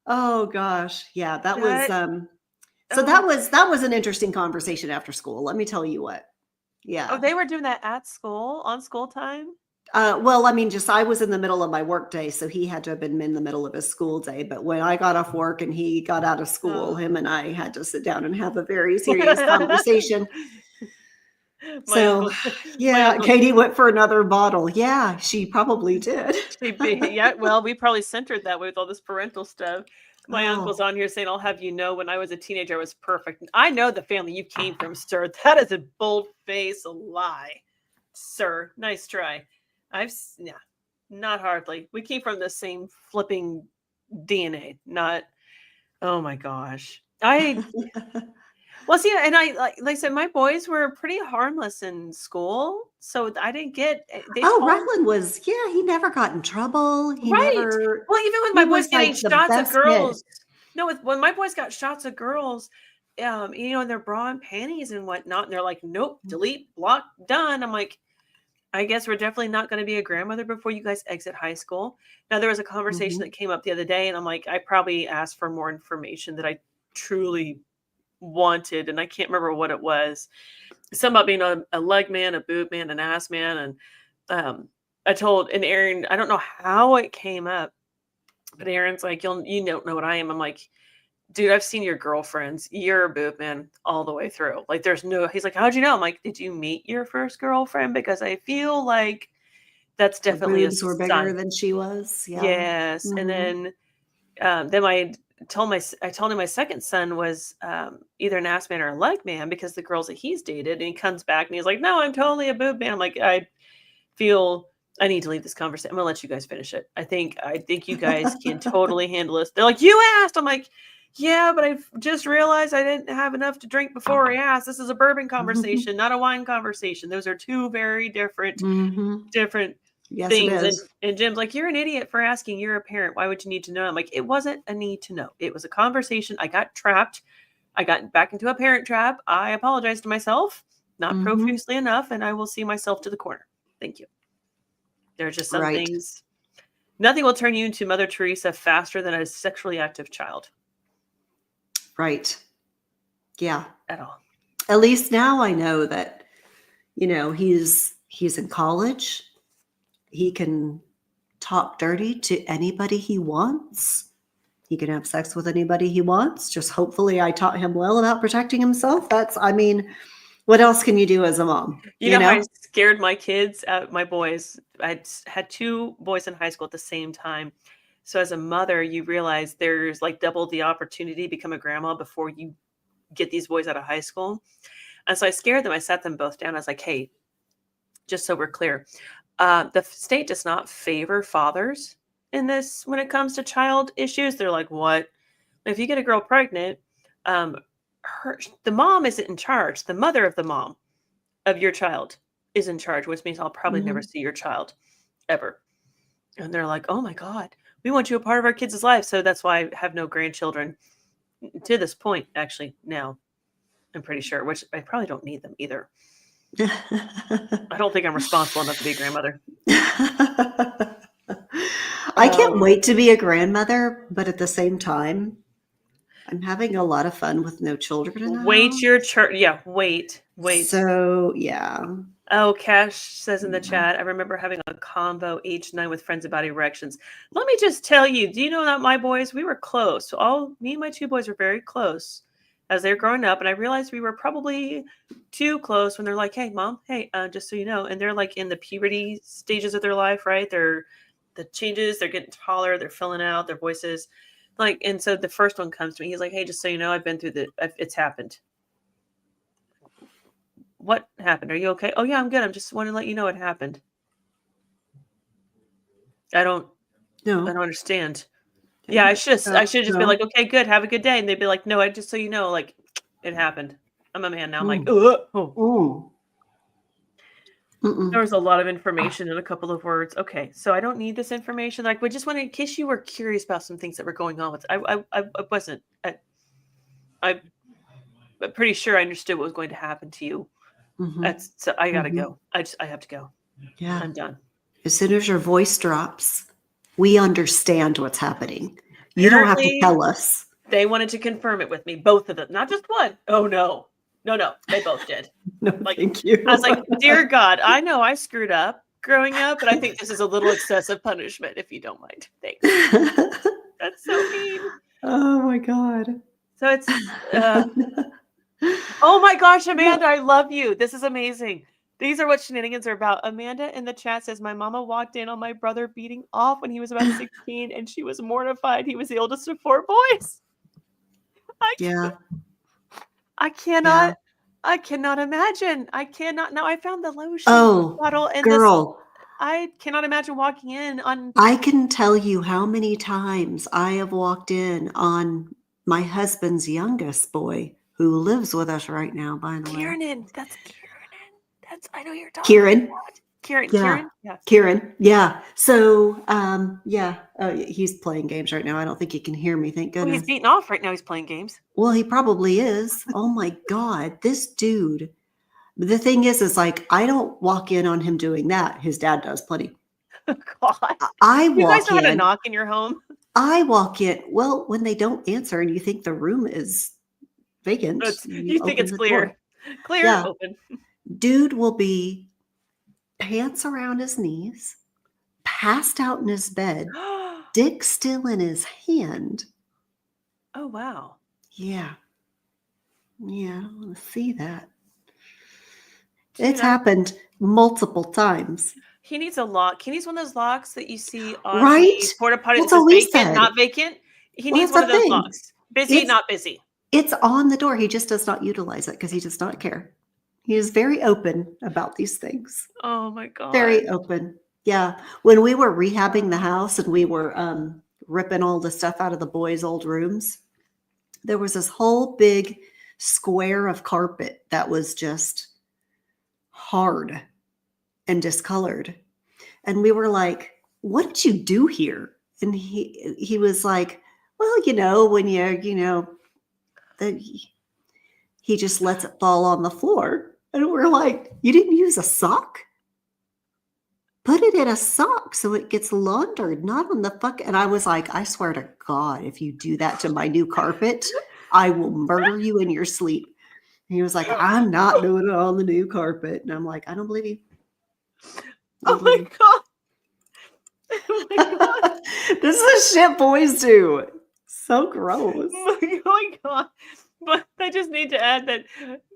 Oh gosh. Yeah, that was an interesting conversation after school. Let me tell you what. Yeah. Oh, they were doing that at school on school time? I was in the middle of my work day, so he had to have been in the middle of his school day. But when I got off work and he got out of school, him and I had to sit down and have a very serious conversation. Katie went for another bottle. Yeah, she probably did. Yeah, well, we probably centered that way with all this parental stuff. My uncle's on here saying, I'll have you know, when I was a teenager, I was perfect. I know the family you came from, sir. That is a bold-faced lie, sir. Nice try. Not hardly. We came from the same flipping DNA. Not, oh my gosh. Well, see, and like I said, my boys were pretty harmless in school, so I didn't get. They Oh, told Rutland was, yeah, he never got in trouble. right. Well, even with He my boys was getting like the shots at best kid. girls, no, when my boys got shots at girls, in their bra and panties and whatnot, and they're like, nope, delete, block, done. I'm like, I guess we're definitely not going to be a grandmother before you guys exit high school. Now, there was a conversation Mhm. that came up the other day, and I'm like, I probably asked for more information that I truly wanted, and I can't remember what it was. Something about being a leg man, a boob man, an ass man, and I told and Aaron, I don't know how it came up, but Aaron's like, you don't know what I am. I'm like, dude, I've seen your girlfriends. You're a boob man all the way through. Like, there's no. He's like, how'd you know? I'm like, did you meet your first girlfriend? Because I feel like that's Her definitely a boobs were bigger sign. than she was. Yeah. Yes, and Mhm. then I told him my second son was either an ass man or a leg man because the girls that he's dated, and he comes back and he's like, no, I'm totally a boob man. I'm like, I feel I need to leave this conversation. I'm gonna let you guys finish it. I think you guys can totally handle this. They're like, you asked. I'm like, yeah, but I just realized I didn't have enough to drink before I asked. This is a bourbon conversation, not a wine conversation. Those are two very Mhm. different Yes, it things. And is. and Jim's like, you're an idiot for asking. You're a parent. Why would you need to know? I'm like, it wasn't a need to know. It was a conversation. I got trapped. I got back into a parent trap. I apologized to myself, not Mhm. profusely enough, and I will see myself to the corner. Thank you. There's just some Right. things. Nothing will turn you into Mother Teresa faster than a sexually active child Right. Yeah. at all. At least now I know that, he's in college. He can talk dirty to anybody he wants. He can have sex with anybody he wants. Just hopefully I taught him well about protecting himself. What else can you do as a mom? You know how I scared my kids, my boys? I had two boys in high school at the same time. So as a mother, you realize there's like double the opportunity to become a grandma before you get these boys out of high school. And so I scared them. I sat them both down. I was like, hey, just so we're clear, the state does not favor fathers in this when it comes to child issues. They're like, what? If you get a girl pregnant, um, the mom isn't in charge. The mother of the mom of your child is in charge, which means I'll probably never Mhm. see your child ever. And they're like, oh my God, we want you a part of our kids' life. So that's why I have no grandchildren to this point, actually, now. I'm pretty sure, which I probably don't need them either. I don't think I'm responsible enough to be a grandmother. I can't wait to be a grandmother, but at the same time, I'm having a lot of fun with no children in the Wait your house. turn. Yeah, wait. So, yeah. Oh, Cash says in the chat, I remember having a convo age 9 with friends about erections. Let me just tell you, do you know that my boys, we were close. So me and my two boys were very close as they were growing up. And I realized we were probably too close when they're like, hey, mom, hey, just so you know. And they're like in the puberty stages of their life, right? They're the changes, they're getting taller, they're filling out their voices. Like, and so the first one comes to me. He's like, hey, just so you know, I've been through it's happened. What happened? Are you okay? Oh yeah, I'm good. I'm just wanting to let you know it happened. I don't No. understand. Yeah, I should just be No. like, okay, good, have a good day. And they'd be like, no, I just so you know, like it happened. I'm a man now. I'm like, oh. Ooh. There was a lot of information in a couple of words. Okay, so I don't need this information. Like, we just wanted in case you were curious about some things that were going on with. I wasn't. I'm pretty sure I understood what was going to happen to you. Mhm. So I gotta Mhm. go. I have to go. Yeah. I'm done. As soon as your voice drops, we understand what's happening. You don't have to Apparently, tell us. they wanted to confirm it with me, both of them, not just one. Oh no, they both did. No, Like, thank you. I was like, dear God, I know I screwed up growing up, but I think this is a little excessive punishment, if you don't mind. Thanks. That's so mean. Oh my God. So it's, oh my gosh, Amanda, I love you. This is amazing. These are what shenanigans are about. Amanda in the chat says, my mama walked in on my brother beating off when he was about 16, and she was mortified. He was the oldest of 4 boys. Yeah. I cannot. I cannot imagine. I cannot. Now I found the lotion bottle and this. Girl, I cannot imagine walking in on. I can tell you how many times I have walked in on my husband's youngest boy who lives with us right now, by the way. Kieran, that's Kieran. I know you're talking Kieran. about. Kieran, Yeah. Kieran? Yeah. Kieran. Yeah. So, yeah. He's playing games right now. I don't think he can hear me. Thank Well, he's goodness. beating off right now. He's playing games. Well, he probably is. Oh my God. This dude. The thing is like, I don't walk in on him doing that. His dad does plenty. Oh, God. I You guys walk know how to in. knock in your home? I walk in. Well, when they don't answer and you think the room is vacant, You think open it's the clear. door. Clear, Yeah. open. Dude will be pants around his knees, passed out in his bed, dick still in his hand. Oh, wow. Yeah. Yeah, I want to see that. Dude, It's happened multiple times. He needs a lock. He needs one of those locks that you see on Right? the porta potty that That's says what we vacant, said. not vacant. He Well, needs that's one of the those thing. locks. Busy, It's- not busy. It's on the door. He just does not utilize it because he does not care. He is very open about these things. Oh my God. Very open. Yeah. When we were rehabbing the house and we were ripping all the stuff out of the boys' old rooms, there was this whole big square of carpet that was just hard and discolored. And we were like, what did you do here? And he was like, well, when he just lets it fall on the floor. And we're like, you didn't use a sock? Put it in a sock so it gets laundered, not on the fuck. And I was like, I swear to God, if you do that to my new carpet, I will murder you in your sleep. And he was like, I'm not doing it on the new carpet. And I'm like, I don't believe you. Oh my God. Oh my God. This is the shit boys do. So gross. Oh my God. But I just need to add that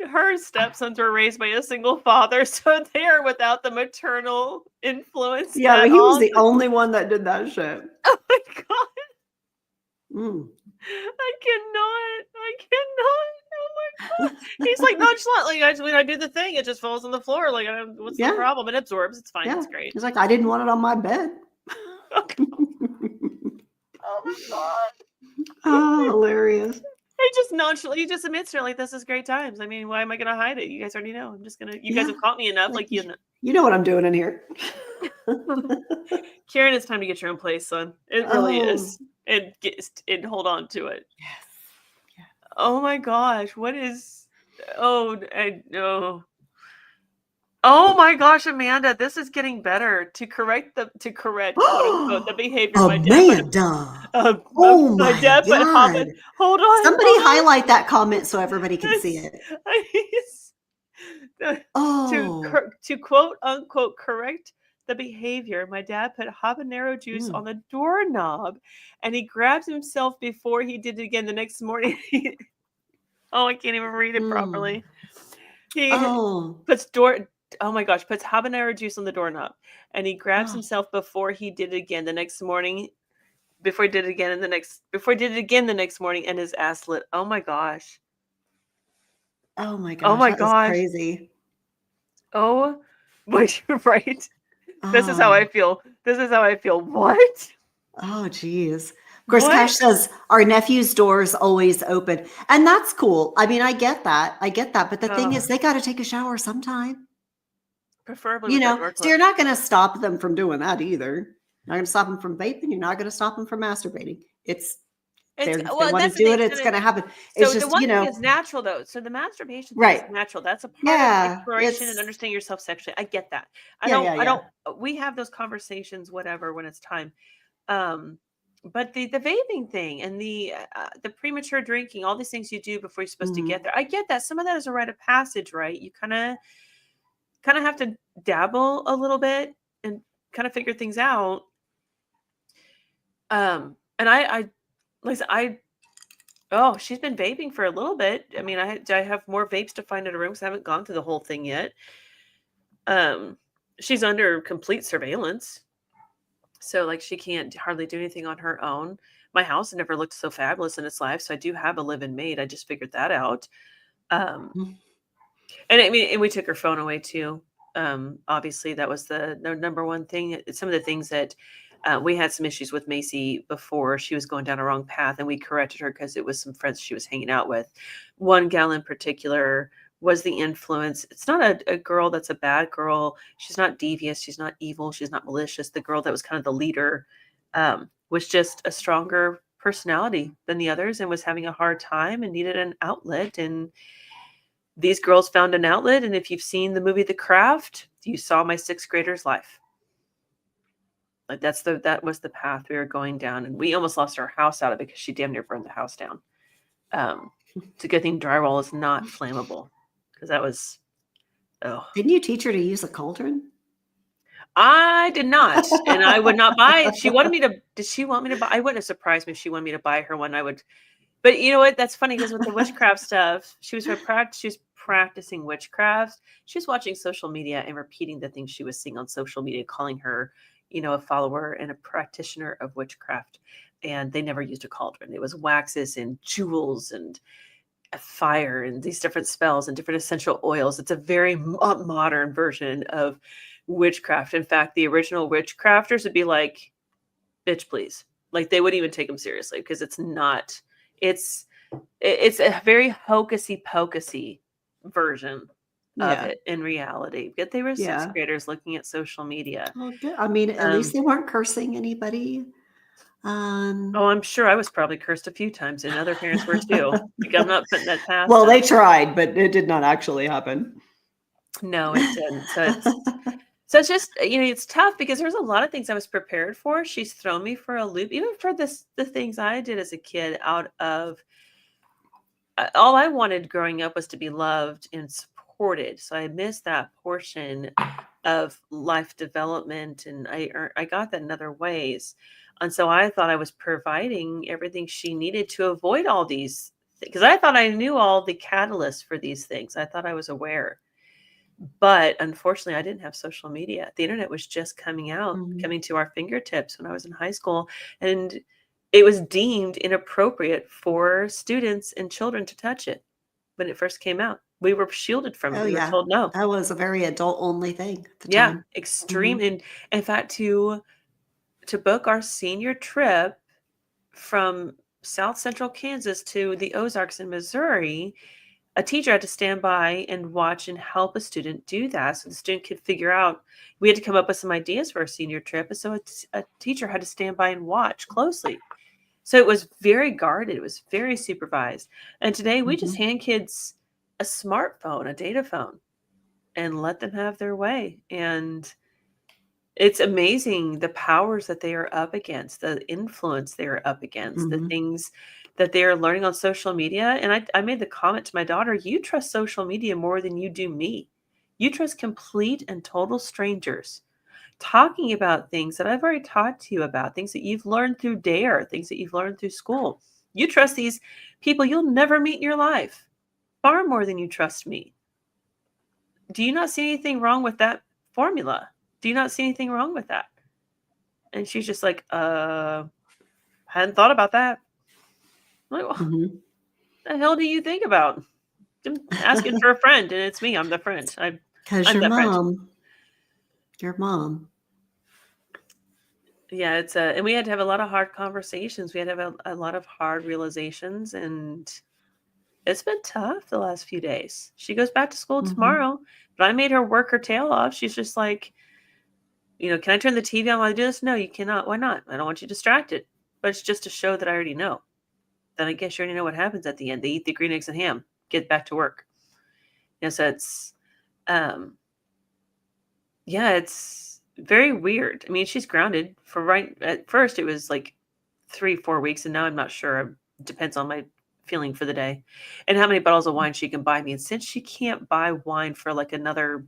her stepsons were raised by a single father, so they are without the maternal influence. Yeah, at he was all. the only one that did that shit. Oh my God. Mm. I cannot. Oh my God. He's like nonchalantly, when I do the thing, it just falls on the floor. Like, what's the Yeah. problem? It absorbs. It's fine. Yeah. It's great. He's like, I didn't want it on my bed. Oh my God. Oh, hilarious. He just admits to her, like, this is great times. I mean, why am I going to hide it? You guys already know. You guys Yeah. have caught me enough. Like, Like, you know. You know what I'm doing in here. Karen, it's time to get your own place, son. It really is. And hold on to it. Yes. Oh my gosh. What is, oh my gosh, Amanda, this is getting better. To correct quote unquote the behavior my dad Amanda. Oh my my dad put God. hold on. Somebody hold on. highlight that comment so everybody can see it. Oh. To quote unquote correct the behavior, my dad put habanero juice on the doorknob and he grabbed himself before he did it again the next morning. Oh, I can't even read it properly. He puts habanero juice on the doorknob and he grabs himself before he did it again the next morning. Before he did it again the next morning and his ass lit. Oh my gosh. Oh my gosh. Oh my that gosh. is crazy. Oh, but you're right. This is how I feel. What? Oh, geez. Of course, Cash says our nephew's door is always open. And that's cool. I mean, I get that. But the thing is, they got to take a shower sometime. Preferably with that door so you're not going to stop them from doing that either. You're not going to stop them from vaping. You're not going to stop them from masturbating. If they want to do it, it's going to happen. It's so just, the one thing is natural, though. So the masturbation thing is natural. That's a part of exploration and understanding yourself sexually. I get that. I don't. We have those conversations, whatever, when it's time. But the vaping thing and the premature drinking, all these things you do before you're supposed to get there. I get that. Some of that is a rite of passage, right? You kind of have to dabble a little bit and kind of figure things out. And she's been vaping for a little bit. I mean, I have more vapes to find in a room because I haven't gone through the whole thing yet. She's under complete surveillance. So like she can't hardly do anything on her own. My house never looked so fabulous in its life. So I do have a live-in maid. I just figured that out. And I mean, and we took her phone away too. Obviously that was the number one thing. Some of the things that We had some issues with Macy before. She was going down a wrong path, and we corrected her because it was some friends she was hanging out with. One gal in particular was the influence. It's not a girl that's a bad girl. She's not devious. She's not evil. She's not malicious. The girl that was kind of the leader was just a stronger personality than the others and was having a hard time and needed an outlet. And these girls found an outlet. And if you've seen the movie The Craft, you saw my sixth grader's life. Like that was the path we were going down, and we almost lost our house out of it because she damn near burned the house down. It's a good thing drywall is not flammable, because that was, oh. Didn't you teach her to use a cauldron? I did not, and I would not buy it. She wanted me to. Did she want me to buy? I wouldn't have surprised me if she wanted me to buy her one. I would, but you know what? That's funny because with the witchcraft stuff, she was practicing witchcraft. She was watching social media and repeating the things she was seeing on social media, calling her, a follower and a practitioner of witchcraft. And they never used a cauldron. It was waxes and jewels and fire and these different spells and different essential oils. It's a very modern version of witchcraft. In fact, the original witchcrafters would be like, bitch, please. Like they wouldn't even take them seriously because it's a very hocusy pocusy version of it in reality. But they were sixth graders looking at social media. Well, good. I mean, at least they weren't cursing anybody. Oh, I'm sure I was probably cursed a few times, and other parents were too. Like, I'm not putting that past. Well, they tried, but it did not actually happen. No, it didn't. So it's just, it's tough because there's a lot of things I was prepared for. She's thrown me for a loop, even for the things I did as a kid. Out of all I wanted growing up was to be loved and supported. So I missed that portion of life development, and I got that in other ways. And so I thought I was providing everything she needed to avoid all these things, because I thought I knew all the catalysts for these things. I thought I was aware. But unfortunately, I didn't have social media. The internet was just coming to our fingertips when I was in high school. And it was deemed inappropriate for students and children to touch it when it first came out. We were shielded from it. We were told no. That was a very adult-only thing at the time. Extreme. And in fact, to book our senior trip from South Central Kansas to the Ozarks in Missouri, a teacher had to stand by and watch and help a student do that so the student could figure out. We had to come up with some ideas for our senior trip, and so a teacher had to stand by and watch closely. So it was very guarded. It was very supervised. And today we just hand kids a smartphone, a data phone, and let them have their way. And it's amazing the powers that they are up against, the influence they are up against, the things that they are learning on social media. And I made the comment to my daughter, you trust social media more than you do me. You trust complete and total strangers talking about things that I've already talked to you about, things that you've learned through DARE, things that you've learned through school. You trust these people you'll never meet in your life far more than you trust me. Do you not see anything wrong with that formula? Do you not see anything wrong with that? And she's just like, hadn't thought about that. I'm like, what the hell do you think about? I'm asking for a friend, and it's me. I'm the friend. Because your mom. Yeah, and we had to have a lot of hard conversations. We had to have a lot of hard realizations, and it's been tough the last few days. She goes back to school tomorrow, but I made her work her tail off. She's just like, can I turn the TV on while I do this? No, you cannot. Why not? I don't want you distracted. But it's just a show that I already know. Then I guess you already know what happens at the end. They eat the green eggs and ham, get back to work. So it's, it's very weird. I mean, she's grounded at first it was like 3-4 weeks, and now I'm not sure. It depends on my feeling for the day and how many bottles of wine she can buy me. And since she can't buy wine for like another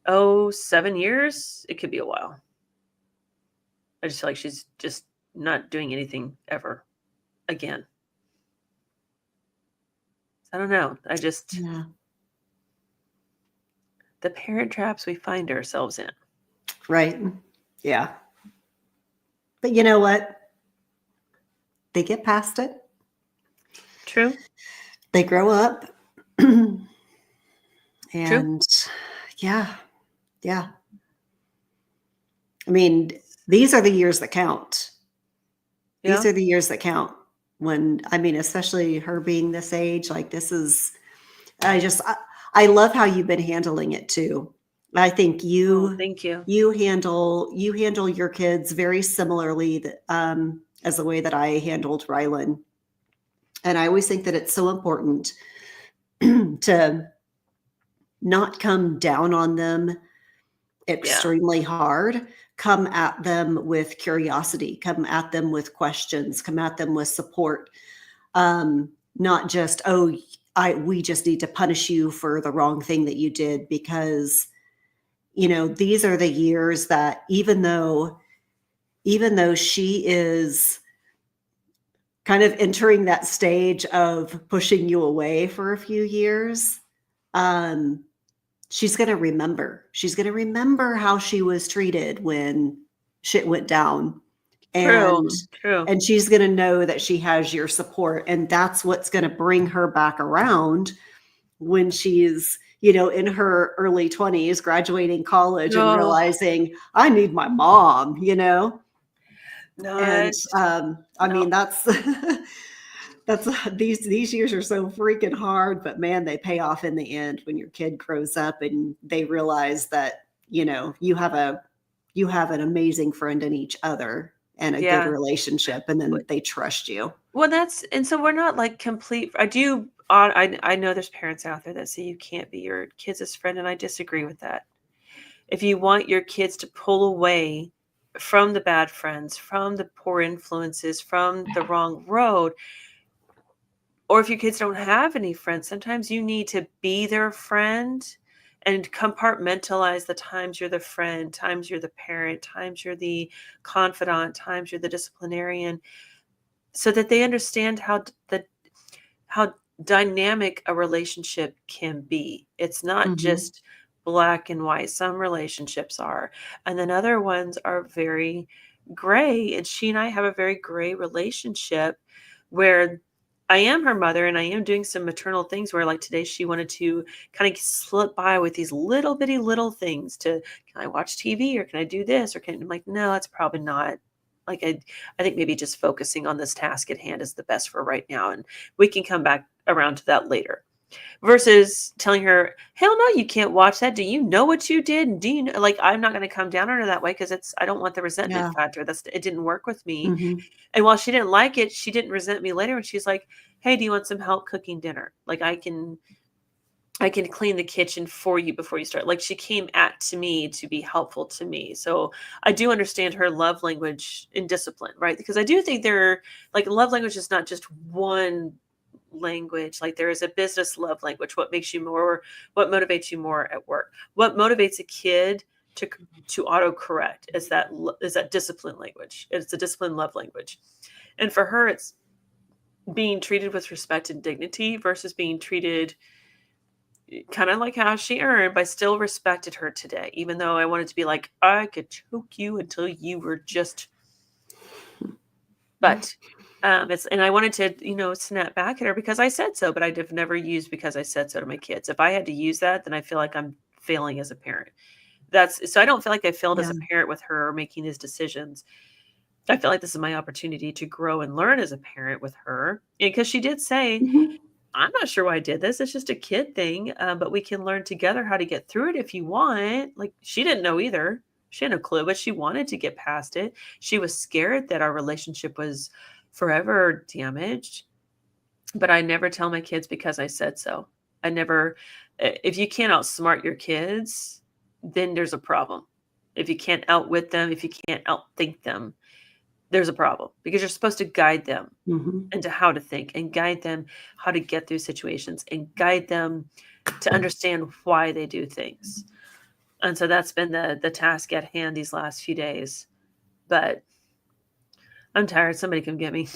7 years, it could be a while. I just feel like she's just not doing anything ever again. I don't know. The parent traps we find ourselves in. Right. Yeah. But you know what? They get past it. True. They grow up. And True. yeah. I mean, these are the years that count. These Yeah. are the years that count when, I mean, especially her being this age, like this is, I love how you've been handling it too. I think Oh, thank you. you handle your kids very similarly as the way that I handled Rylan. And I always think that it's so important to not come down on them extremely hard. Come at them with curiosity, come at them with questions, come at them with support. Not just, oh, we just need to punish you for the wrong thing that you did, because these are the years that even though she is kind of entering that stage of pushing you away for a few years, she's going to remember. She's going to remember how she was treated when shit went down. True. And she's going to know that she has your support. And that's what's going to bring her back around when she's, in her early 20s, graduating college and Oh, realizing I need my mom, And not. I mean, that's these years are so freaking hard, but man, they pay off in the end when your kid grows up and they realize that, you have an amazing friend in each other and a good Yeah. relationship, and then they trust you. Well, and so we're not like complete. I know there's parents out there that say you can't be your kids' friend, and I disagree with that. If you want your kids to pull away from the bad friends, from the poor influences, from the wrong road, or if your kids don't have any friends, sometimes you need to be their friend and compartmentalize the times you're the friend, times you're the parent, times you're the confidant, times you're the disciplinarian, so that they understand how dynamic a relationship can be. It's not Mhm. just black and white. Some relationships are, and then other ones are very gray. And she and I have a very gray relationship where I am her mother and I am doing some maternal things where, like today, she wanted to kind of slip by with these little bitty little things to, can I watch TV or can I do this? Or I'm like, no, that's probably not. Like I think maybe just focusing on this task at hand is the best for right now. And we can come back around to that later. Versus telling her, hell no, you can't watch that. Do you know what you did? And do you know, like, I'm not going to come down on her that way because I don't want the resentment Yeah. factor. It didn't work with me. Mhm. And while she didn't like it, she didn't resent me later. And she's like, hey, do you want some help cooking dinner? Like I can clean the kitchen for you before you start. Like she came to me to be helpful to me. So I do understand her love language in discipline, right? Because I do think love language is not just one language. Like there is a business love language. What motivates you more at work? What motivates a kid to autocorrect is that discipline language. It's a discipline love language. And for her, it's being treated with respect and dignity versus being treated kind of like how she earned, but I still respected her today, even though I wanted to be like, I could choke you until you were just, but and I wanted to, snap back at her because I said so, but I'd have never used because I said so to my kids. If I had to use that, then I feel like I'm failing as a parent. So I don't feel like I failed as a Yeah. parent with her or making these decisions. I feel like this is my opportunity to grow and learn as a parent with her. Because she did say, Mhm. I'm not sure why I did this. It's just a kid thing, but we can learn together how to get through it if you want. Like she didn't know either. She had no clue, but she wanted to get past it. She was scared that our relationship was forever damaged. But I never tell my kids because I said so. If you can't outsmart your kids, then there's a problem. If you can't outwit them, if you can't outthink them, there's a problem because you're supposed to guide them Mhm. into how to think and guide them how to get through situations and guide them to understand why they do things. And so that's been the task at hand these last few days. But I'm tired. Somebody come get me.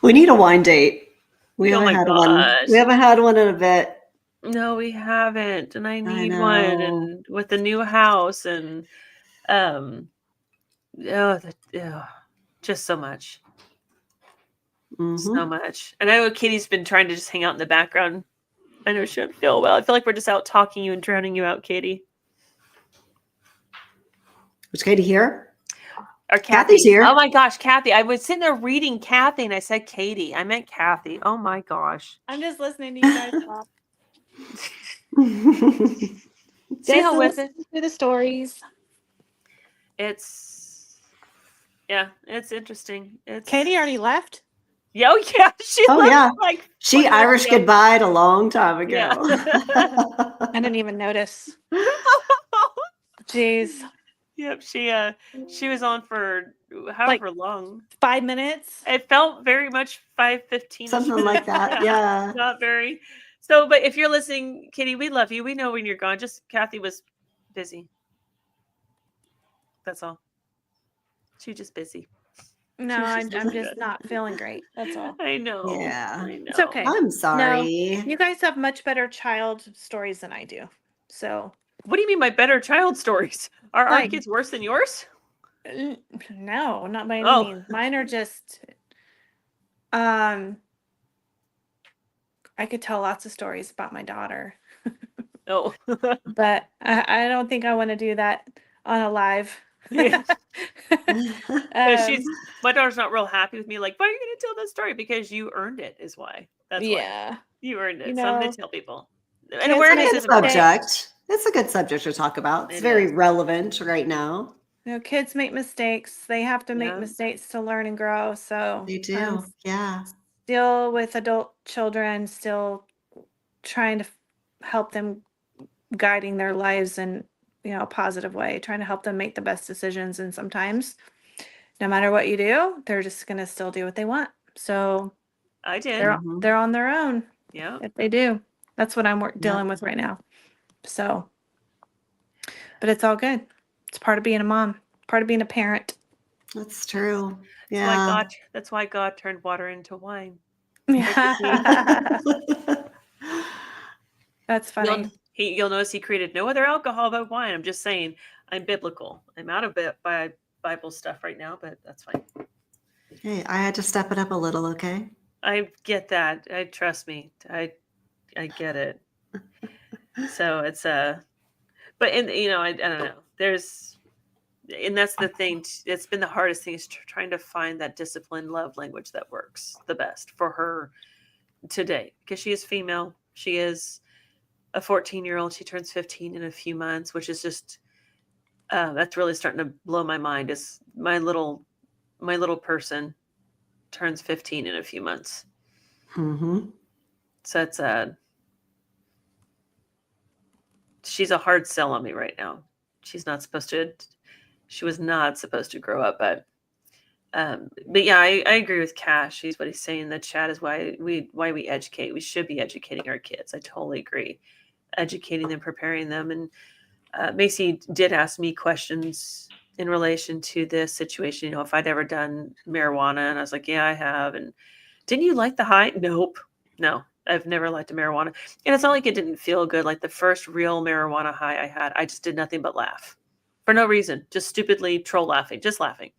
We need a wine date. We Oh haven't my had one. gosh. We haven't had one in a bit. No, we haven't. And I I need one. know. And with the new house and um just so much. So Mhm. much. And I know Katie's been trying to just hang out in the background. I know she doesn't feel well. I feel like we're just out talking you and drowning you out, Katie. Was Katie here? Or Kathy's Kathy. here. Oh my gosh, Kathy. I was sitting there reading Kathy and I said Katie. I meant Kathy. Oh my gosh. I'm just listening to you guys talk. See how Just with it? listening to the stories. It's interesting. It's Katie already left. Yeah, oh yeah. She Oh, left yeah. like She 20 minutes Irish ago. goodbye a long time ago. Yeah. I didn't even notice. Jeez. Yep, she was on for however long. 5 minutes. It felt very much 5:15. Something like that. Yeah. Not very. So, but if you're listening, Kitty, we love you. We know when you're gone. Just Kathy was busy. That's all. She was just busy. No, She was I'm just just good. not feeling great. That's all. I know. Yeah. I know. It's okay. I'm sorry. You guys have much better child stories than I do. So What do you mean by better child stories? Are our Like- kids worse than yours? no, not by any Oh. means. Mine are just I could tell lots of stories about my daughter, Oh. but I don't think I want to do that on a live. Yeah. Um, My daughter's not real happy with me. Like, why are you going to tell that story? Because you earned it, is why. That's why. yeah. You earned it. You So I'm going know, to tell people. kids And It's a awareness good is important. subject. It's a good subject to talk about. It's It very is. relevant right now. Kids make mistakes. They have to make Yeah. mistakes to learn and grow. So They I'm do. Yeah. still with adult children, still trying to help them guiding their lives in a positive way, trying to help them make the best decisions. And sometimes, no matter what you do, they're just gonna still do what they want. So I did. Mhm. they're on their own Yeah. if they do. That's what I'm dealing with right now. So, but it's all good. It's part of being a mom, part of being a parent. That's true. That's Yeah. why God turned water into wine. Yeah. That's funny. You'll notice he created no other alcohol but wine. I'm just saying, I'm biblical. I'm out of Bible stuff right now, but that's fine. Hey, I had to step it up a little, okay? I get that. Trust me. I get it. So it's but I don't know. And that's the thing. It's been the hardest thing is trying to find that disciplined love language that works the best for her today, because she is female. She is a 14-year-old. She turns 15 in a few months, which is just that's really starting to blow my mind. Is my little person turns 15 in a few months. Mm-hmm. So it's she's a hard sell on me right now. She was not supposed to grow up, but yeah, I agree with Cash. What he's saying in the chat is why we educate. We should be educating our kids. I totally agree. Educating them, preparing them. And Macy did ask me questions in relation to this situation, if I'd ever done marijuana. And I was like, yeah, I have. And didn't you like the high? Nope. No, I've never liked a marijuana. And it's not like it didn't feel good. Like the first real marijuana high I had, I just did nothing but laugh for no reason, just stupidly troll laughing, just laughing.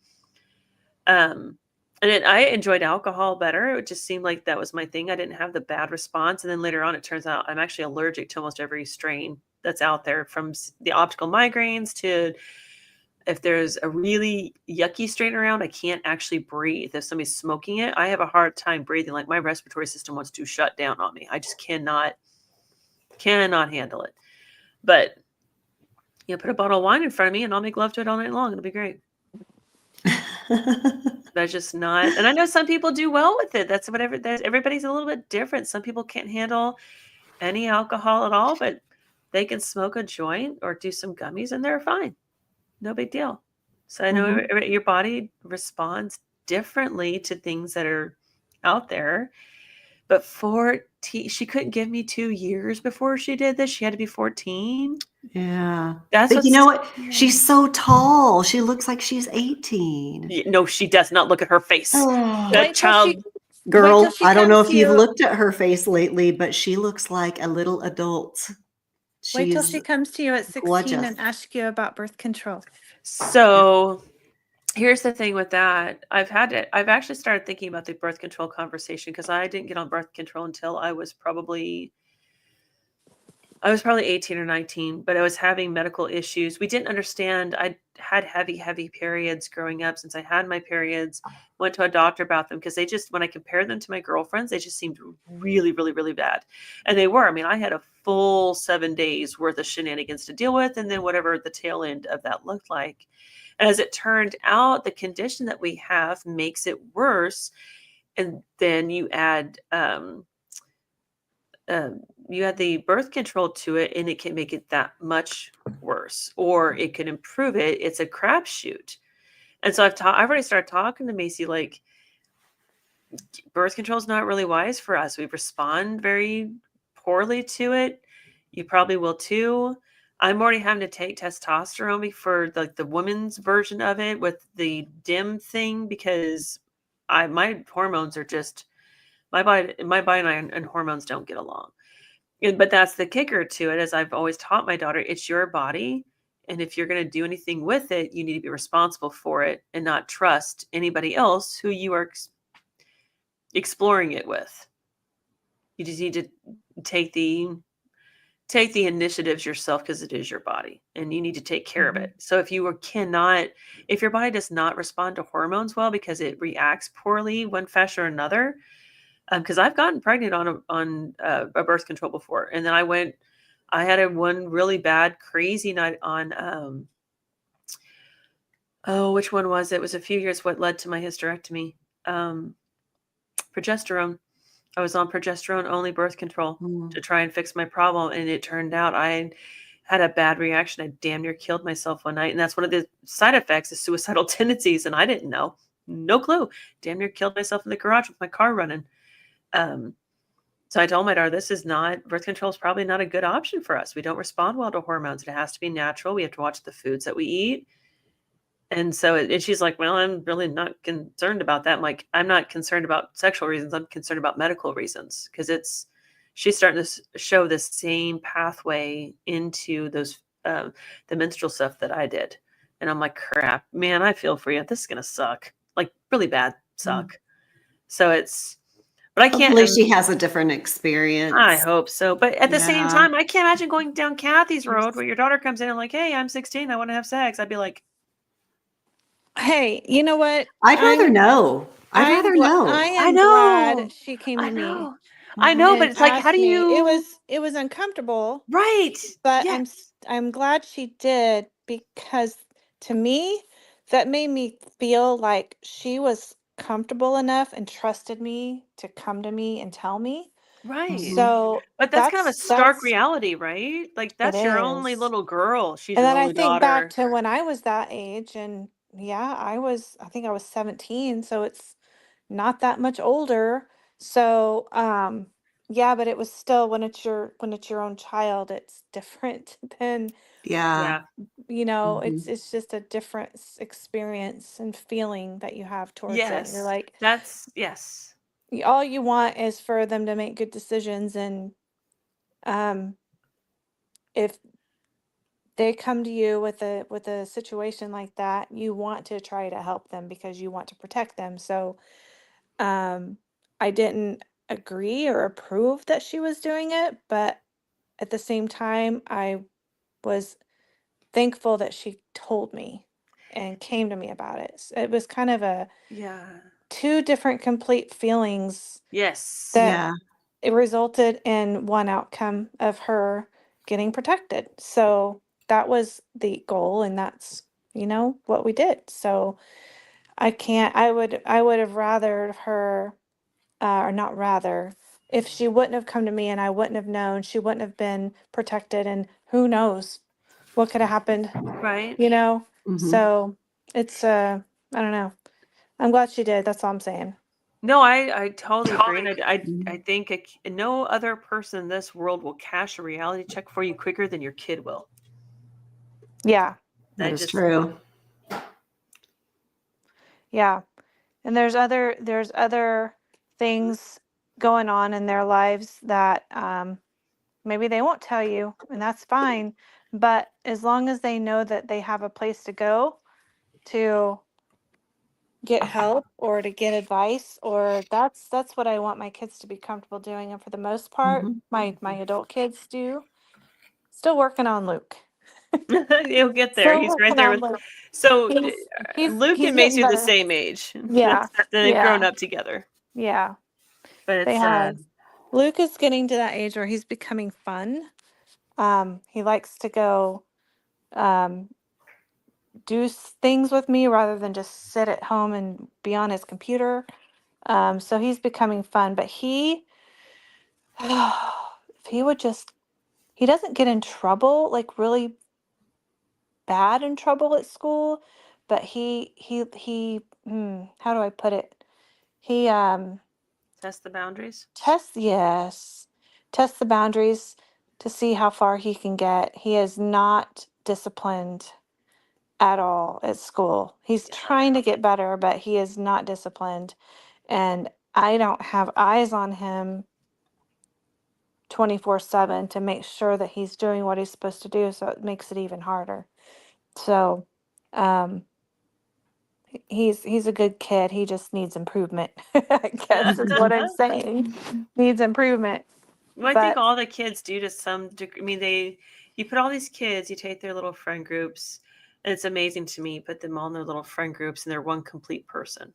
And I enjoyed alcohol better. It just seemed like that was my thing. I didn't have the bad response. And then later on, it turns out I'm actually allergic to almost every strain that's out there, from the optical migraines to if there's a really yucky strain around, I can't actually breathe. If somebody's smoking it, I have a hard time breathing. Like my respiratory system wants to shut down on me. I just cannot handle it. But put a bottle of wine in front of me and I'll make love to it all night long. It'll be great. That's just not, and I know some people do well with it. That's whatever. Everybody's a little bit different. Some people can't handle any alcohol at all, but they can smoke a joint or do some gummies and they're fine. No big deal. So I know your body responds differently to things that are out there. But she couldn't give me 2 years before she did this. She had to be 14. Yeah. That's But you know what? scary. She's so tall. She looks like she's 18. No, she does not look at her face. Oh. That child. Girl, she I don't know comes if to you've you. looked at her face lately, but she looks like a little adult. Wait till She's she comes to you at 16 gorgeous. and asks you about birth control. So here's the thing with that. I've actually started thinking about the birth control conversation, because I didn't get on birth control until I was probably 18 or 19, but I was having medical issues. We didn't understand. had heavy periods growing up. Since I had my periods, went to a doctor about them because they just, when I compared them to my girlfriends, they just seemed really bad. And they were. I mean, I had a full 7 days worth of shenanigans to deal with, and then whatever the tail end of that looked like. And as it turned out, the condition that we have makes it worse. And then you add the birth control to it, and it can make it that much worse, or it can improve it. It's a crapshoot. And so I've already started talking to Macy, like, birth control is not really wise for us. We respond very poorly to it. You probably will too. I'm already having to take testosterone for like the woman's version of it with the dim thing, because my hormones are just, my body and hormones don't get along. But that's the kicker to it, as I've always taught my daughter, it's your body. And if you're going to do anything with it, you need to be responsible for it and not trust anybody else who you are exploring it with. You just need to take the initiatives yourself, because it is your body and you need to take care of it. So if your body does not respond to hormones well because it reacts poorly one fashion or another, because I've gotten pregnant on a birth control before, and then I had one really bad, crazy night on, which one was it? It was a few years what led to my hysterectomy. Progesterone. I was on progesterone only birth control to try and fix my problem, and it turned out I had a bad reaction. I damn near killed myself one night, and that's one of the side effects is suicidal tendencies, and I didn't know. No clue. Damn near killed myself in the garage with my car running. So I told my daughter, birth control is probably not a good option for us. We don't respond well to hormones. It has to be natural. We have to watch the foods that we eat. And she's like, well, I'm really not concerned about that. I'm like, I'm not concerned about sexual reasons. I'm concerned about medical reasons, because she's starting to show the same pathway into those, the menstrual stuff that I did. And I'm like, crap, man, I feel for you. This is going to suck, like really bad suck. So but I can't. Hopefully she has a different experience. I hope so. But at the same Yeah. time, I can't imagine going down Kathy's road where your daughter comes in and like, hey, I'm 16. I want to have sex. I'd be like, Hey, you know what? I'd rather know. I'd rather know. I I am know. glad she came to I me know. I know, but and it's like, how asked do me. you? It was uncomfortable, Right. but Yeah. I'm glad she did, because to me, that made me feel like she was comfortable enough and trusted me to come to me and tell me. Right. So But that's kind of a stark that's reality, right? Like, it that's your only is. little girl. She's And your then I only think back daughter. to when I was that age, and yeah, I think I was 17, so it's not that much older. So, yeah, but it was still, when it's your own child, it's different than, Yeah. Yeah. it's just a different experience and feeling that you have towards it. You're Yes. like, Yes. all you want is for them to make good decisions, and um if they come to you with a situation like that, you want to try to help them because you want to protect them. So, um, I didn't agree or approve that she was doing it, but at the same time, I was thankful that she told me and came to me about it. It was kind of Yeah. two different complete feelings Yes. that Yeah. it resulted in one outcome of her getting protected. So that was the goal, and that's, what we did. So I would have rathered her, or not rather, if she wouldn't have come to me and I wouldn't have known, she wouldn't have been protected, and who knows what could have happened, Right. So it's, I don't know. I'm glad she did. That's all I'm saying. No, I totally agree. And I Mhm. think no other person in this world will cash a reality check for you quicker than your kid will. Yeah. That is true. Yeah. And there's other things going on in their lives that maybe they won't tell you, and that's fine. But as long as they know that they have a place to go to get help or to get advice, or that's what I want my kids to be comfortable doing. And for the most part, Mhm. my adult kids do. Still working on Luke. He'll get there. Still He's right working there on with. Luke. So Luke He's and getting Macy are the better. same age. Yeah. They've grown Yeah. up together. Yeah. But They it's have. Luke is getting to that age where he's becoming fun. He likes to go do things with me rather than just sit at home and be on his computer. So he's becoming fun, but if he would just, he doesn't get in trouble, like really bad in trouble at school, but how do I put it? He test the boundaries. tests the boundaries to see how far he can get. He is not disciplined at all at school. He's Yeah. trying to get better, but he is not disciplined. And I don't have eyes on him 24/7 to make sure that he's doing what he's supposed to do. So it makes it even harder. So um, he's a good kid. He just needs improvement, I guess is what I'm saying. Needs improvement. Well, I think But all the kids do to some degree. I mean, you put all these kids, you take their little friend groups, and it's amazing to me. Put them all in their little friend groups, and they're one complete person.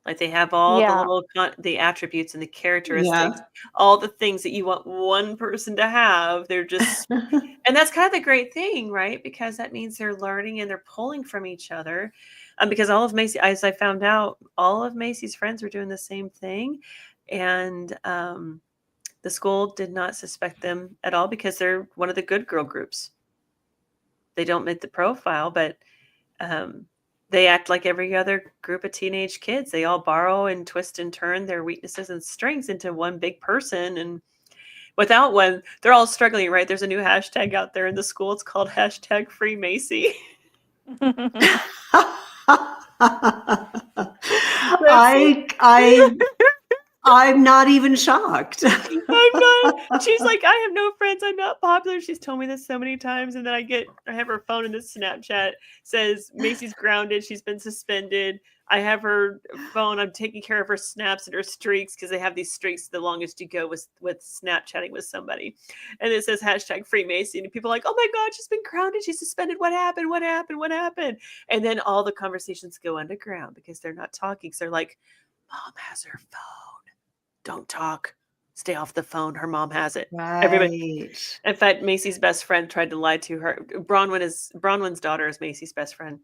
Like they have all the yeah, little the attributes and the Yeah. characteristics, all the things that you want one person to have. They're just, and that's kind of the great thing, right? Because that means they're learning and they're pulling from each other. Because all of Macy, as I found out, all of Macy's friends were doing the same thing, and the school did not suspect them at all because they're one of the good girl groups. They don't make the profile, but they act like every other group of teenage kids. They all borrow and twist and turn their weaknesses and strengths into one big person. And without one, they're all struggling, right? There's a new hashtag out there in the school. It's called hashtag free Macy. I'm not even shocked. I'm not. She's like, I have no friends. I'm not popular. She's told me this so many times. And then I have her phone in this Snapchat says Macy's grounded. She's been suspended. I have her phone. I'm taking care of her snaps and her streaks because they have these streaks. The longest you go with Snapchatting with somebody. And it says hashtag free Macy. And people are like, oh my God, she's been grounded. She's suspended. What happened? What happened? What happened? And then all the conversations go underground because they're not talking. So they're like, Mom has her phone. Don't talk. Stay off the phone. Her mom has it. Everybody. Right. In fact, Macy's best friend tried to lie to her. Bronwyn's daughter is Macy's best friend.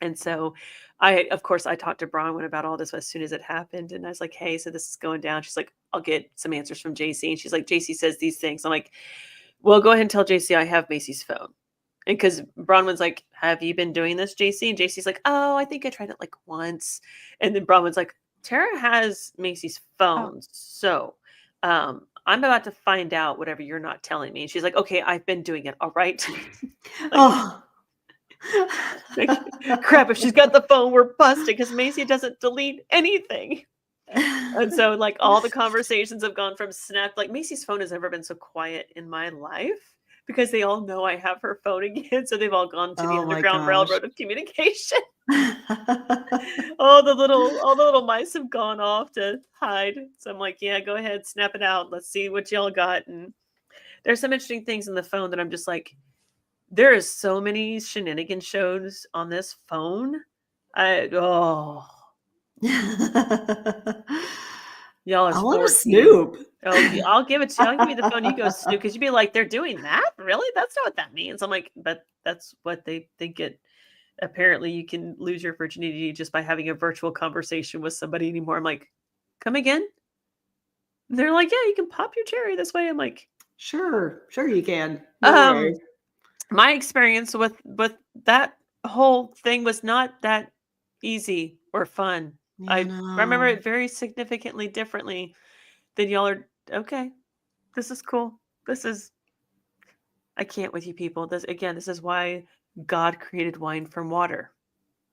And so of course, I talked to Bronwyn about all this as soon as it happened. And I was like, hey, so this is going down. She's like, I'll get some answers from JC. And she's like, JC says these things. I'm like, well, go ahead and tell JC I have Macy's phone. And because Bronwyn's like, have you been doing this, JC? And JC's like, oh, I think I tried it like once. And then Bronwyn's like, Tara has Macy's phone. So I'm about to find out whatever you're not telling me. And she's like, okay, I've been doing it. All right. Oh. Crap, if she's got the phone, we're busted because Macy doesn't delete anything. And so like all the conversations have gone from Snap, like Macy's phone has never been so quiet in my life because they all know I have her phone again. So they've all gone to the Oh my Underground gosh. Railroad of communication. all the little mice have gone off to hide. So I'm like, yeah, go ahead, snap it out. Let's see what y'all got. And there's some interesting things in the phone that I'm just like, there is so many shenanigan shows on this phone. Y'all I is want to 14. snoop. Oh, I'll give it to you. I'll give you the phone. You go snoop because you'd be like, they're doing that? Really? That's not what that means. I'm like, but that's what they think it. Apparently, you can lose your virginity just by having a virtual conversation with somebody anymore. I'm like, come again? They're like, yeah, you can pop your cherry this way. I'm like, Sure you can. No worries. my experience with that whole thing was not that easy or fun. I remember it very significantly differently than y'all are. Okay, this is cool. I can't with you people. This is why God created wine from water.